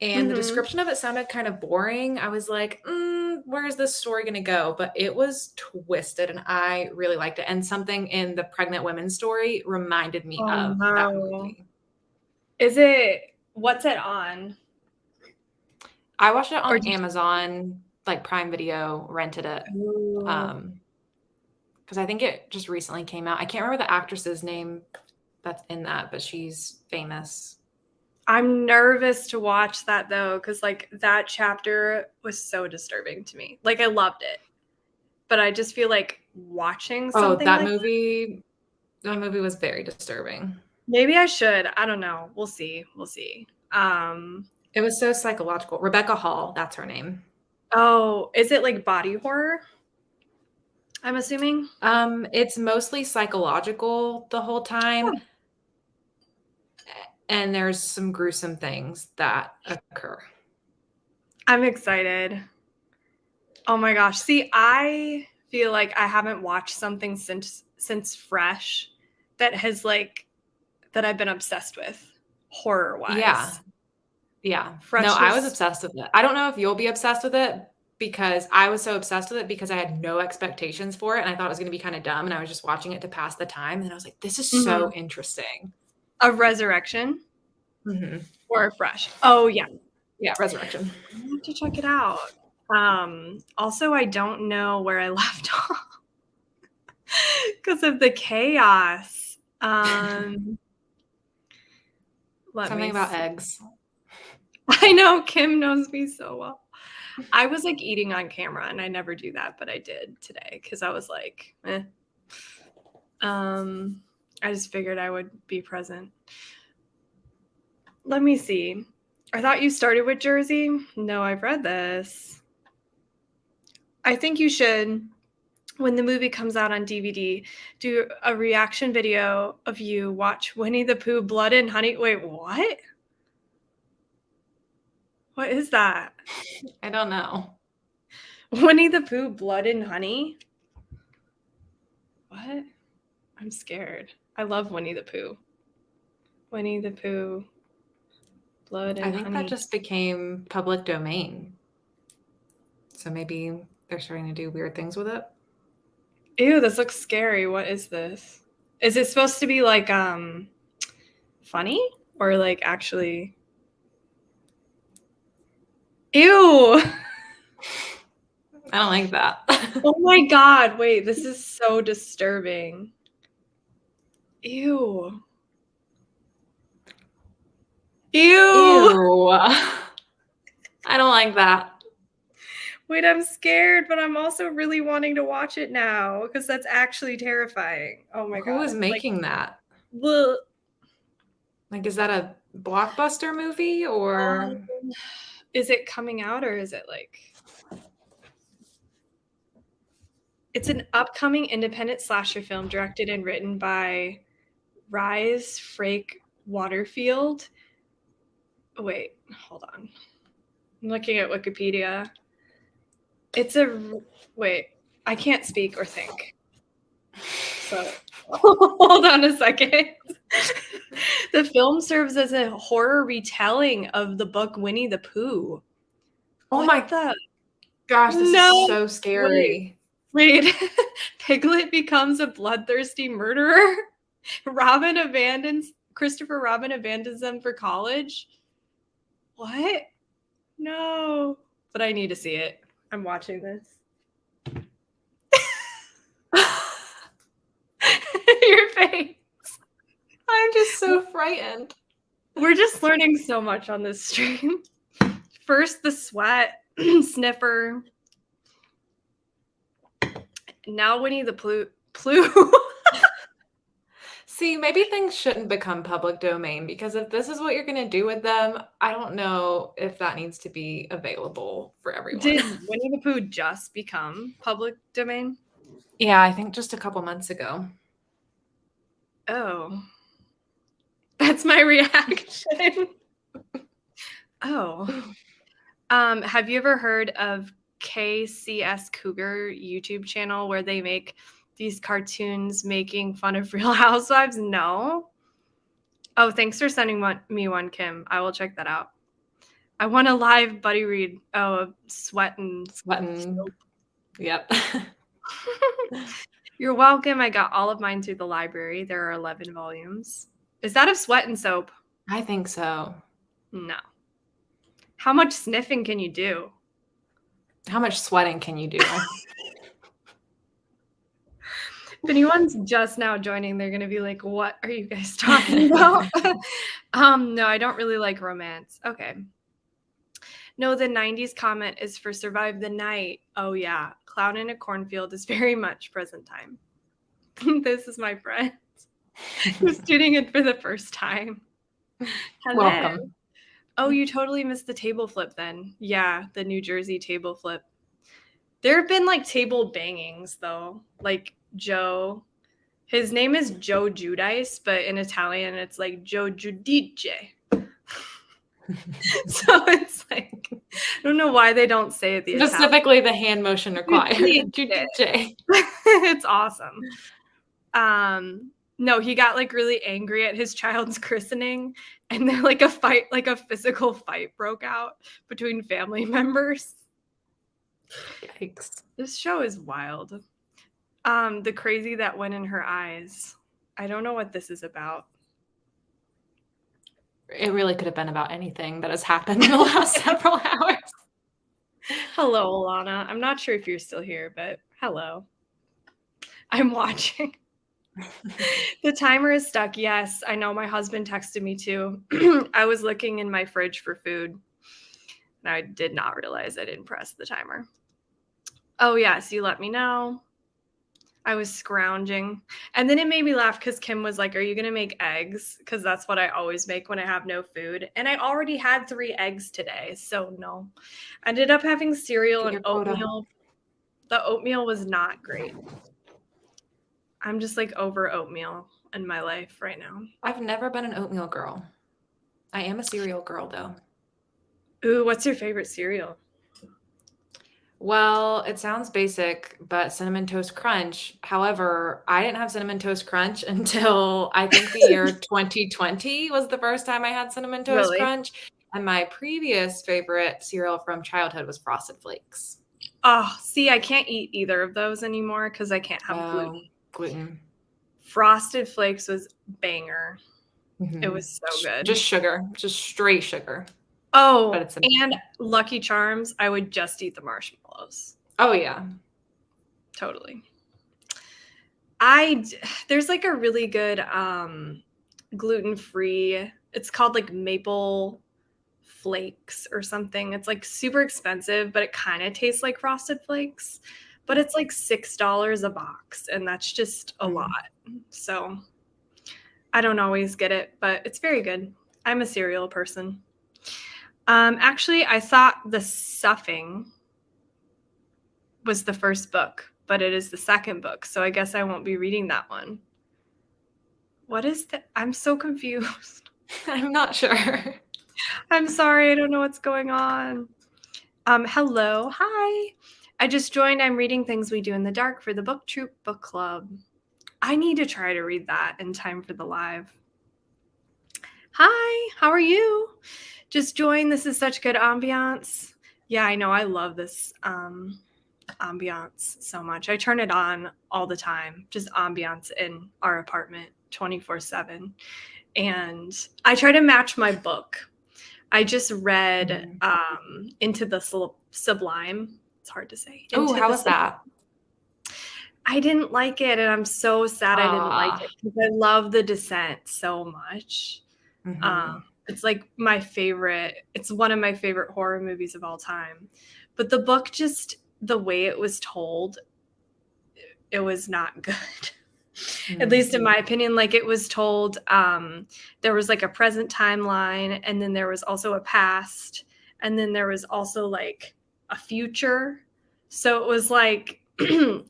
And the Mm-hmm. description of it sounded kind of boring. I was like, where is this story going to go? But it was twisted and I really liked it. And something in the pregnant women story reminded me Oh of that no. movie. What's it on? I watched it Or on did Amazon, like Prime Video, rented it. you, Because I think it just recently came out. I can't remember the actress's name that's in that, but she's famous. I'm nervous to watch that though, because like that chapter was so disturbing to me. Like I loved it, but I just feel like watching Oh, something like that movie was very disturbing. maybe I should. I don't know. We'll see. We'll see. It was so psychological. Rebecca Hall, that's her name. Oh, is it like body horror? I'm assuming. It's mostly psychological the whole time, Oh, and there's some gruesome things that occur. I'm excited. Oh my gosh. See, I feel like I haven't watched something since Fresh that has like that I've been obsessed with horror Yeah. wise. Yeah. No, Fresh I was is obsessed with it. I don't know if you'll be obsessed with it because I was so obsessed with it because I had no expectations for it and I thought it was going to be kind of dumb and I was just watching it to pass the time and I was like, this is so interesting. a resurrection Mm-hmm. or a fresh. Oh yeah. Yeah, Resurrection. I have to check it out. Also I don't know where I left off because of the chaos. Let Something me about see. eggs. I know Kim knows me so well. I was like eating on camera and I never do that, but I did today because I was like, eh. I just figured I would be present. Let me see. I thought you started with Jersey. No, I've read this. I think you should, when the movie comes out on DVD, do a reaction video of you watch Winnie the Pooh Blood and Honey. Wait, what? What is that? I don't know. Winnie the Pooh Blood and Honey? What? I'm scared. I love Winnie the Pooh. Winnie the Pooh Blood I and think that Honey. just became public domain. So maybe they're starting to do weird things with it. Ew, this looks scary. What is this? Is it supposed to be like funny or like actually Ew. I don't like that. Oh my god, wait, this is so disturbing. Ew. Ew. Ew. I don't like that. Wait, I'm scared, but I'm also really wanting to watch it now because that's actually terrifying. Oh my Who god. is making that? Bleh. Like, is that a blockbuster movie or? Is it coming out or is it like it's an upcoming independent slasher film directed and written by Rise Frake Waterfield. Wait, hold on. I'm looking at Wikipedia. It's a wait. I can't speak or think. So hold on a second. The film serves as a horror retelling of the book Winnie the Pooh. Oh What my! the? Gosh, this is No. so scary. Wait. Piglet becomes a bloodthirsty murderer. Christopher Robin abandons them for college. What? No. But I need to see it. I'm watching this. Your face. I'm just so frightened. We're just learning so much on this stream. First, the sweat sniffer. Now Winnie the Pooh. See, maybe things shouldn't become public domain, because if this is what you're going to do with them, I don't know if that needs to be available for everyone. Did Winnie the Pooh just become public domain? Yeah, I think just a couple months ago. Oh. That's my reaction. Oh. Have you ever heard of KCS Cougar YouTube channel where they make these cartoons making fun of Real Housewives? No. Oh, thanks for sending me one, Kim. I will check that out. I want a live buddy read. Oh, sweating. Yep. You're welcome. I got all of mine through the library. There are 11 volumes. Is that of Sweat and Soap? I think so. No. How much sniffing can you do? How much sweating can you do? If anyone's just now joining, they're going to be like, what are you guys talking about? No, I don't really like romance. Okay. No, the 90s comment is for Survive the Night. Oh, yeah. Clown in a cornfield is very much present time. This is my friend who's tuning in for the first time. Hello. Welcome. Oh, you totally missed the table flip then. Yeah, the New Jersey table flip. There have been like table bangings though. Like Joe. His name is Joe Giudice, but in Italian it's like Joe Giudice. So it's like, I don't know why they don't say it the specifically Italian. The hand motion required. It's awesome. No, he got like really angry at his child's christening, and then like a physical fight broke out between family members. Yikes. This show is wild. The crazy that went in her eyes. I don't know what this is about. It really could have been about anything that has happened in the last several hours. Hello, Alana. I'm not sure if you're still here, but hello. I'm watching. The timer is stuck. Yes, I know. My husband texted me too. I was looking in my fridge for food, and I did not realize I didn't press the timer. Oh, yes, you let me know. I was scrounging. And then it made me laugh because Kim was like, are you going to make eggs? Because that's what I always make when I have no food. And I already had 3 eggs today, so no. I ended up having cereal and oatmeal. The oatmeal was not great. I'm just like over oatmeal in my life right now. I've never been an oatmeal girl. I am a cereal girl, though. Ooh, what's your favorite cereal? Well, it sounds basic, but Cinnamon Toast Crunch. However, I didn't have Cinnamon Toast Crunch until I think the year 2020 was the first time I had Cinnamon Toast Crunch. And my previous favorite cereal from childhood was Frosted Flakes. Oh, see, I can't eat either of those anymore because I can't have gluten. Frosted Flakes was banger. Mm-hmm. It was so good. Just sugar, just straight sugar. Oh, and Lucky Charms, I would just eat the marshmallows. Oh, yeah. Totally. There's like a really good gluten-free, it's called like Maple Flakes or something. It's like super expensive, but it kind of tastes like Frosted Flakes. But it's like $6 a box, and that's just a lot. So I don't always get it, but it's very good. I'm a cereal person. Actually, I thought The Stuffing was the first book, but it is the second book, so I guess I won't be reading that one. What is that? I'm so confused. I'm not sure. I'm sorry. I don't know what's going on. Hello. Hi. I just joined. I'm reading Things We Do in the Dark for the Book Troop Book Club. I need to try to read that in time for the live. Hi. How are you? Just joined. This is such good ambiance. Yeah, I know. I love this ambiance so much. I turn it on all the time, just ambiance in our apartment 24/7. And I try to match my book. I just read Into the Sublime. It's hard to say. Oh, Into how the was that? I didn't like it, and I'm so sad I didn't like it because I love The Descent so much. It's like my favorite. It's one of my favorite horror movies of all time. But the book, just the way it was told, it was not good. At least in my opinion. Like, it was told, there was like a present timeline, and then there was also a past, and then there was also like a future. So it was like,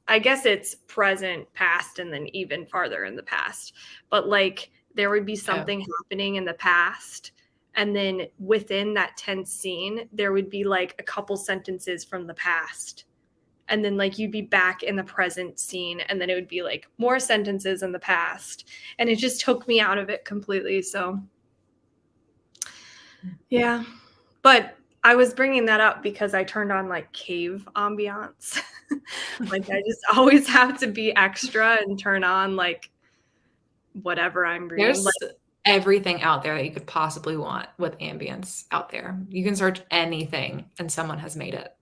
I guess it's present, past, and then even farther in the past. But like, there would be something happening in the past, and then within that tense scene, there would be like a couple sentences from the past, and then like you'd be back in the present scene, and then it would be like more sentences in the past, and it just took me out of it completely. So yeah, but I was bringing that up because I turned on like cave ambiance. Like, I just always have to be extra and turn on like whatever I'm reading. There's everything out there that you could possibly want with ambience out there. You can search anything and someone has made it.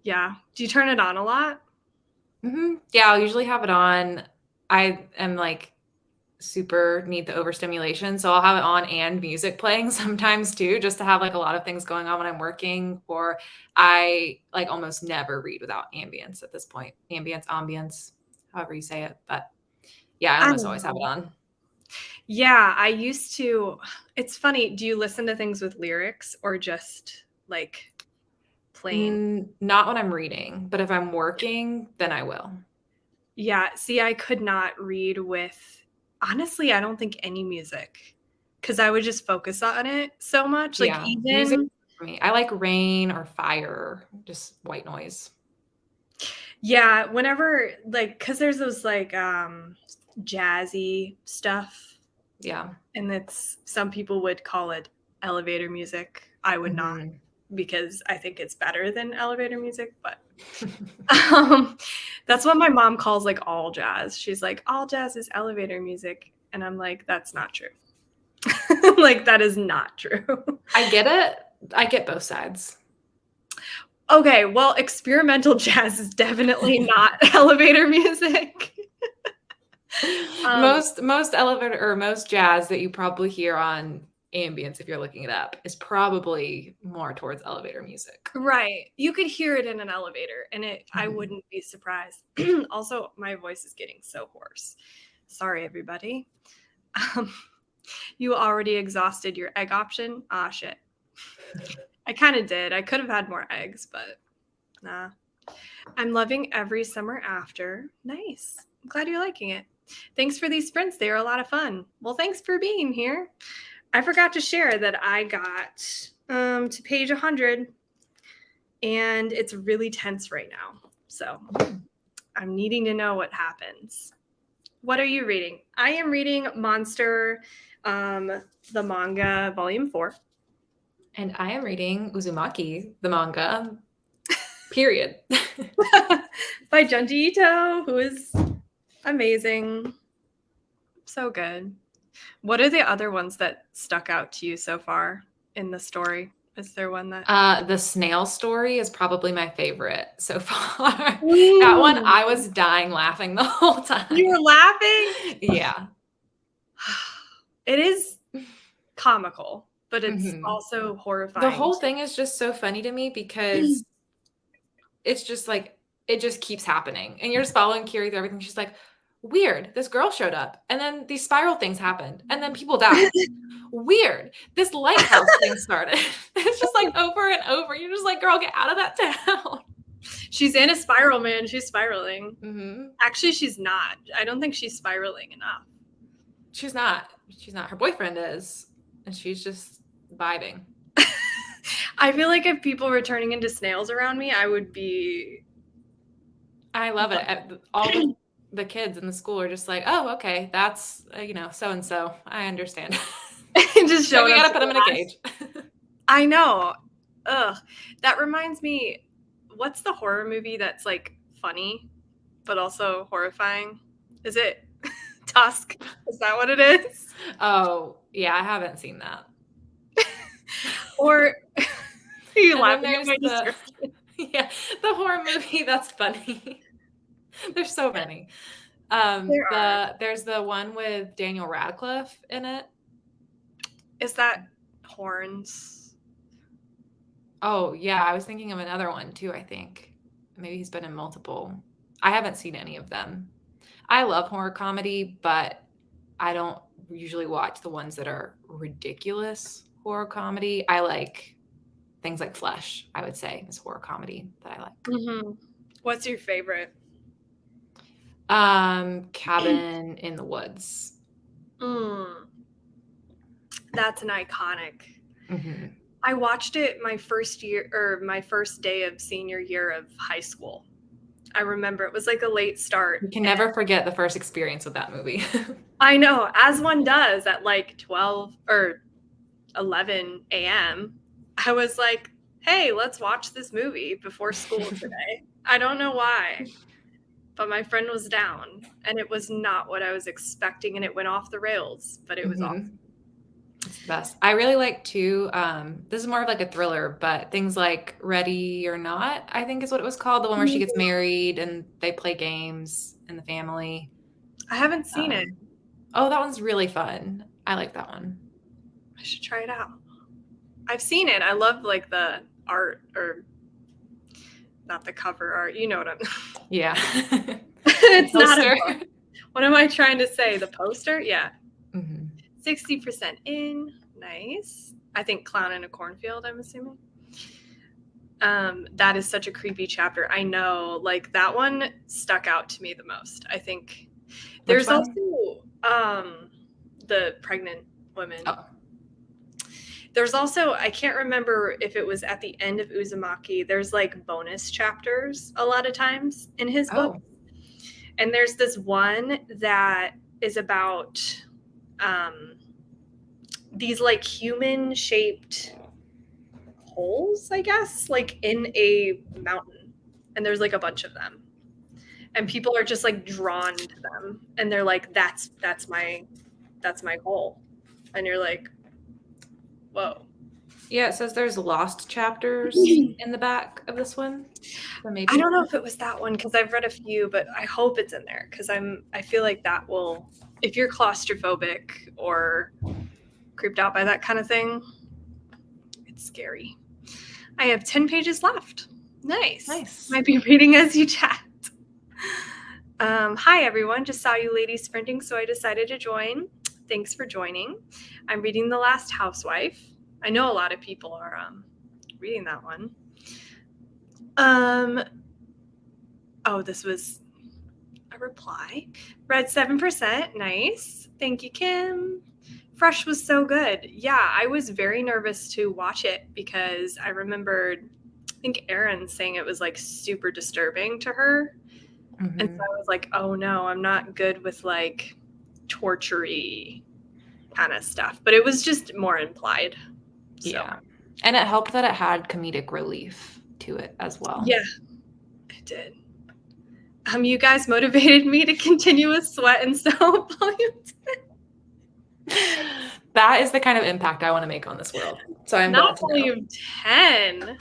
Yeah. Do you turn it on a lot? Yeah, I'll usually have it on. I am like super need the overstimulation, so I'll have it on and music playing sometimes too, just to have like a lot of things going on when I'm working. Or I like almost never read without ambience at this point. Ambience, however you say it. But yeah, I almost always have it on. Yeah, I used to. It's funny. Do you listen to things with lyrics or just like plain? Not when I'm reading, but if I'm working, then I will. Yeah, see, I could not read with, honestly, I don't think any music, because I would just focus on it so much. Like, Yeah, music even, for me. I like rain or fire, just white noise. yeah, whenever, like, because there's those like jazzy stuff, Yeah. and it's, some people would call it elevator music. I would not, because I think it's better than elevator music, but that's what my mom calls like all jazz. She's like, all jazz is elevator music. And I'm like, that's not true. Like, that is not true. I get it. I get both sides. Okay, well, experimental jazz is definitely not elevator music. Most elevator or most jazz that you probably hear on ambience, if you're looking it up, is probably more towards elevator music. Right. You could hear it in an elevator, and I wouldn't be surprised. Also, my voice is getting so hoarse. Sorry, everybody. You already exhausted your egg option? Ah, shit. I kind of did. I could have had more eggs, but nah. I'm loving every summer after. Nice. I'm glad you're liking it. Thanks for these sprints. They are a lot of fun. Well, thanks for being here. I forgot to share that I got to page 100, and it's really tense right now. So I'm needing to know what happens. What are you reading? I am reading Monster, the manga, volume 4. And I am reading Uzumaki, the manga, period. By Junji Ito, who is amazing. So good. What are the other ones that stuck out to you so far in the story? Is there one that... The snail story is probably my favorite so far. That one, I was dying laughing the whole time. You were laughing? Yeah. It is comical, but it's also horrifying. The whole thing is just so funny to me because it's just like, it just keeps happening. And you're just following Kiri through everything. She's like, weird, this girl showed up. And then these spiral things happened. And then people died. Weird, this lighthouse thing started. It's just like over and over. You're just like, girl, get out of that town. She's in a spiral, man. She's spiraling. Actually, she's not. I don't think she's spiraling enough. She's not. Her boyfriend is. And she's just vibing. I feel like if people were turning into snails around me, I would be... I love it. All the kids in the school are just like, oh, okay, that's, so-and-so. I understand. Just showing we up. gotta put them in a cage. I know. Ugh. That reminds me, what's the horror movie that's like funny but also horrifying? Is it Tusk? Is that what it is? Oh, yeah, I haven't seen that. Or are you And then laughing at there's my the description? yeah, the horror movie that's funny. There's so many. There are. There's the one with Daniel Radcliffe in it. Is that Horns? Oh, yeah, I was thinking of another one too, I think. Maybe he's been in multiple. I haven't seen any of them. I love horror comedy, but I don't usually watch the ones that are ridiculous horror comedy. I like things like Flesh, I would say, is horror comedy that I like. Mm-hmm. What's your favorite? Cabin in the Woods. That's an iconic. Mm-hmm. I watched it my first day of senior year of high school. I remember it was like a late start. You can never forget the first experience with that movie. I know, as one does at like 12 or 11 a.m. I was like, hey, let's watch this movie before school today. I don't know why, but my friend was down and it was not what I was expecting and it went off the rails, but it was awesome. It's the best. I really like too. This is more of like a thriller, but things like Ready or Not, I think is what it was called. The one where she gets married and they play games in the family. I haven't seen it. Oh, that one's really fun. I like that one. I should try it out. I've seen it. I love like the art, or not the cover art. You know what I'm. Yeah. It's not a book. What am I trying to say? The poster? Yeah. 60% in. Nice. I think Clown in a Cornfield, I'm assuming. That is such a creepy chapter. I know, like that one stuck out to me the most. I think there's also the pregnant women. Oh. There's also, I can't remember if it was at the end of Uzumaki, there's like bonus chapters a lot of times in his book. And there's this one that is about these like human shaped holes, I guess, like in a mountain. And there's like a bunch of them. And people are just like drawn to them. And they're like, that's my hole. And you're like, whoa. Yeah, it says there's lost chapters in the back of this one. So maybe I don't know if it was that one because I've read a few, but I hope it's in there because I feel like that will, if you're claustrophobic or creeped out by that kind of thing, it's scary. I have 10 pages left. Nice. Might be reading as you chat. Hi, everyone. Just saw you ladies sprinting, so I decided to join. Thanks for joining. I'm reading The Last Housewife. I know a lot of people are reading that one. Oh, this was a reply. Read 7%. Nice. Thank you, Kim. Fresh was so good. Yeah, I was very nervous to watch it because I remembered, I think Erin saying it was like super disturbing to her. And so I was like, oh no, I'm not good with like torture-y kind of stuff. But it was just more implied. So. Yeah. And it helped that it had comedic relief to it as well. Yeah, it did. You guys motivated me to continue with Sweat and Soap Volume 10. That is the kind of impact I want to make on this world. So I'm not Volume 10.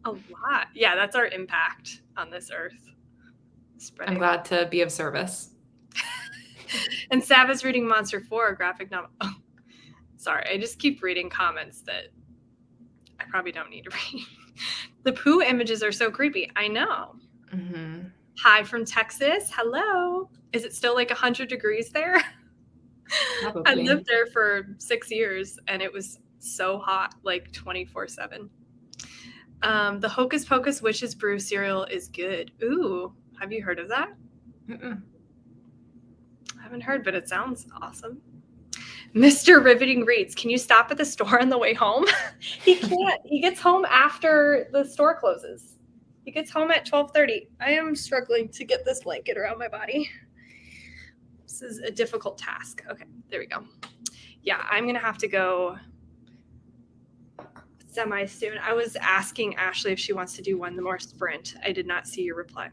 A lot. Yeah, that's our impact on this earth. I'm glad to be of service. And Sav is reading Monster 4, a graphic novel. Oh, sorry, I just keep reading comments that I probably don't need to read. The poo images are so creepy. I know. Hi from Texas. Hello. Is it still like 100 degrees there? Probably. I lived there for 6 years and it was so hot, like 24/7. The Hocus Pocus Witches Brew cereal is good. Ooh, have you heard of that? I haven't heard, but it sounds awesome. Mr. Riveting reads, can you stop at the store on the way home? He can't. He gets home after the store closes. He gets home at 12:30. I am struggling to get this blanket around my body. This is a difficult task. Okay, there we go. Yeah, I'm going to have to go. semi soon. I was asking Ashley if she wants to do one more sprint. I did not see your reply.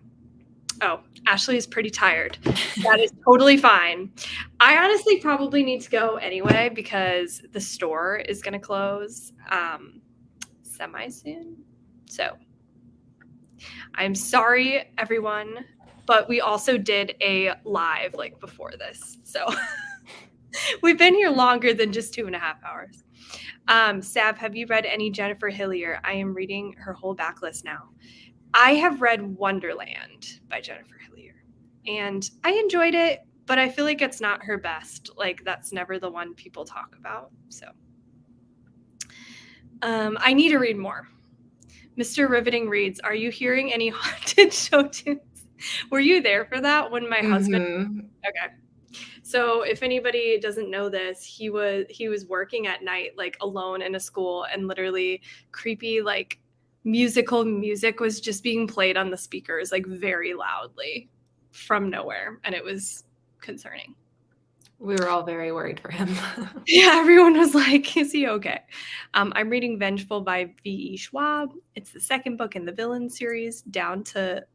Oh, Ashley is pretty tired. That is totally fine. I honestly probably need to go anyway because the store is going to close semi soon. So I'm sorry, everyone, but we also did a live like before this. So we've been here longer than just 2.5 hours. Sav, have you read any Jennifer Hillier? I am reading her whole backlist now. I have read Wonderland by Jennifer Hillier, and I enjoyed it, but I feel like it's not her best. Like, that's never the one people talk about. So I need to read more. Mr. Riveting reads, are you hearing any haunted show tunes? Were you there for that when my husband? Okay. So if anybody doesn't know this, he was working at night, like alone in a school, and literally creepy, like musical music was just being played on the speakers, like very loudly from nowhere. And it was concerning. We were all very worried for him. Yeah, everyone was like, is he okay? I'm reading Vengeful by V.E. Schwab. It's the second book in the Villain series, down to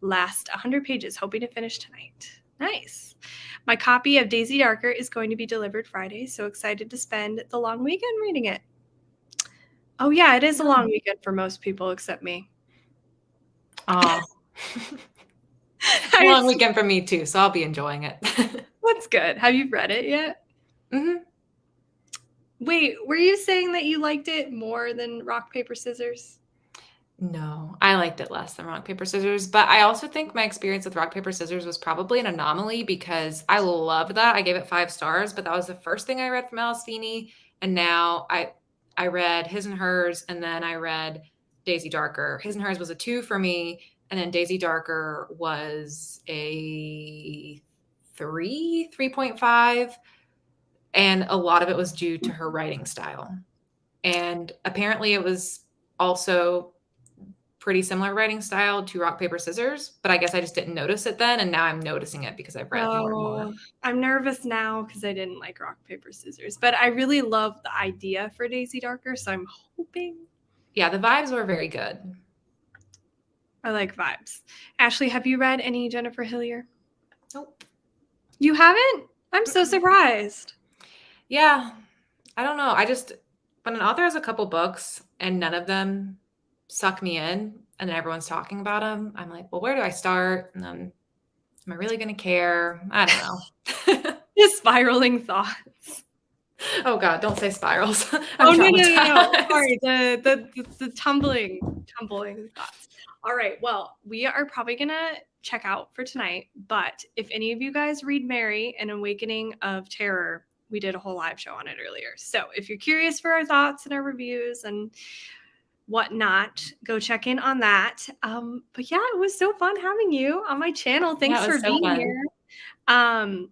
last 100 pages, hoping to finish tonight. Nice. My copy of Daisy Darker is going to be delivered Friday, so excited to spend the long weekend reading it. Oh, yeah, it is a long weekend for most people except me. Oh. Long weekend for me too, so I'll be enjoying it. That's good. Have you read it yet? Mm-hmm. Wait, were you saying that you liked it more than Rock, Paper, Scissors? No, I liked it less than Rock, Paper, Scissors, but I also think my experience with Rock, Paper, Scissors was probably an anomaly because I loved that. I gave it 5 stars, but that was the first thing I read from Alice Feeney, and now I read His and Hers, and then I read Daisy Darker. His and Hers was a 2 for me, and then Daisy Darker was a 3.5, and a lot of it was due to her writing style. And apparently it was also pretty similar writing style to Rock, Paper, Scissors, but I guess I just didn't notice it then, and now I'm noticing it because I've read more and more. I'm nervous now because I didn't like Rock, Paper, Scissors, but I really love the idea for Daisy Darker, so I'm hoping. Yeah, the vibes were very good. I like vibes. Ashley, have you read any Jennifer Hillier? Nope. You haven't? I'm so surprised. Yeah, I don't know. When an author has a couple books and none of them suck me in and then everyone's talking about them, I'm like, well, where do I start? And then, am I really going to care? I don't know. Just spiraling thoughts. Oh God, don't say spirals. Oh, no. Sorry, the tumbling thoughts. All right, well, we are probably going to check out for tonight, but if any of you guys read Mary, An Awakening of Terror, we did a whole live show on it earlier. So if you're curious for our thoughts and our reviews and whatnot, go check in on that. But yeah, it was so fun having you on my channel. Thanks for being here. I'm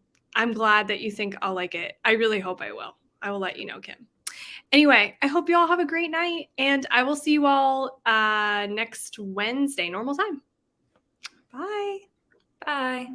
glad that you think I'll like it. I really hope I will. I will let you know, Kim. Anyway, I hope you all have a great night, and I will see you all next Wednesday, normal time. Bye. Bye.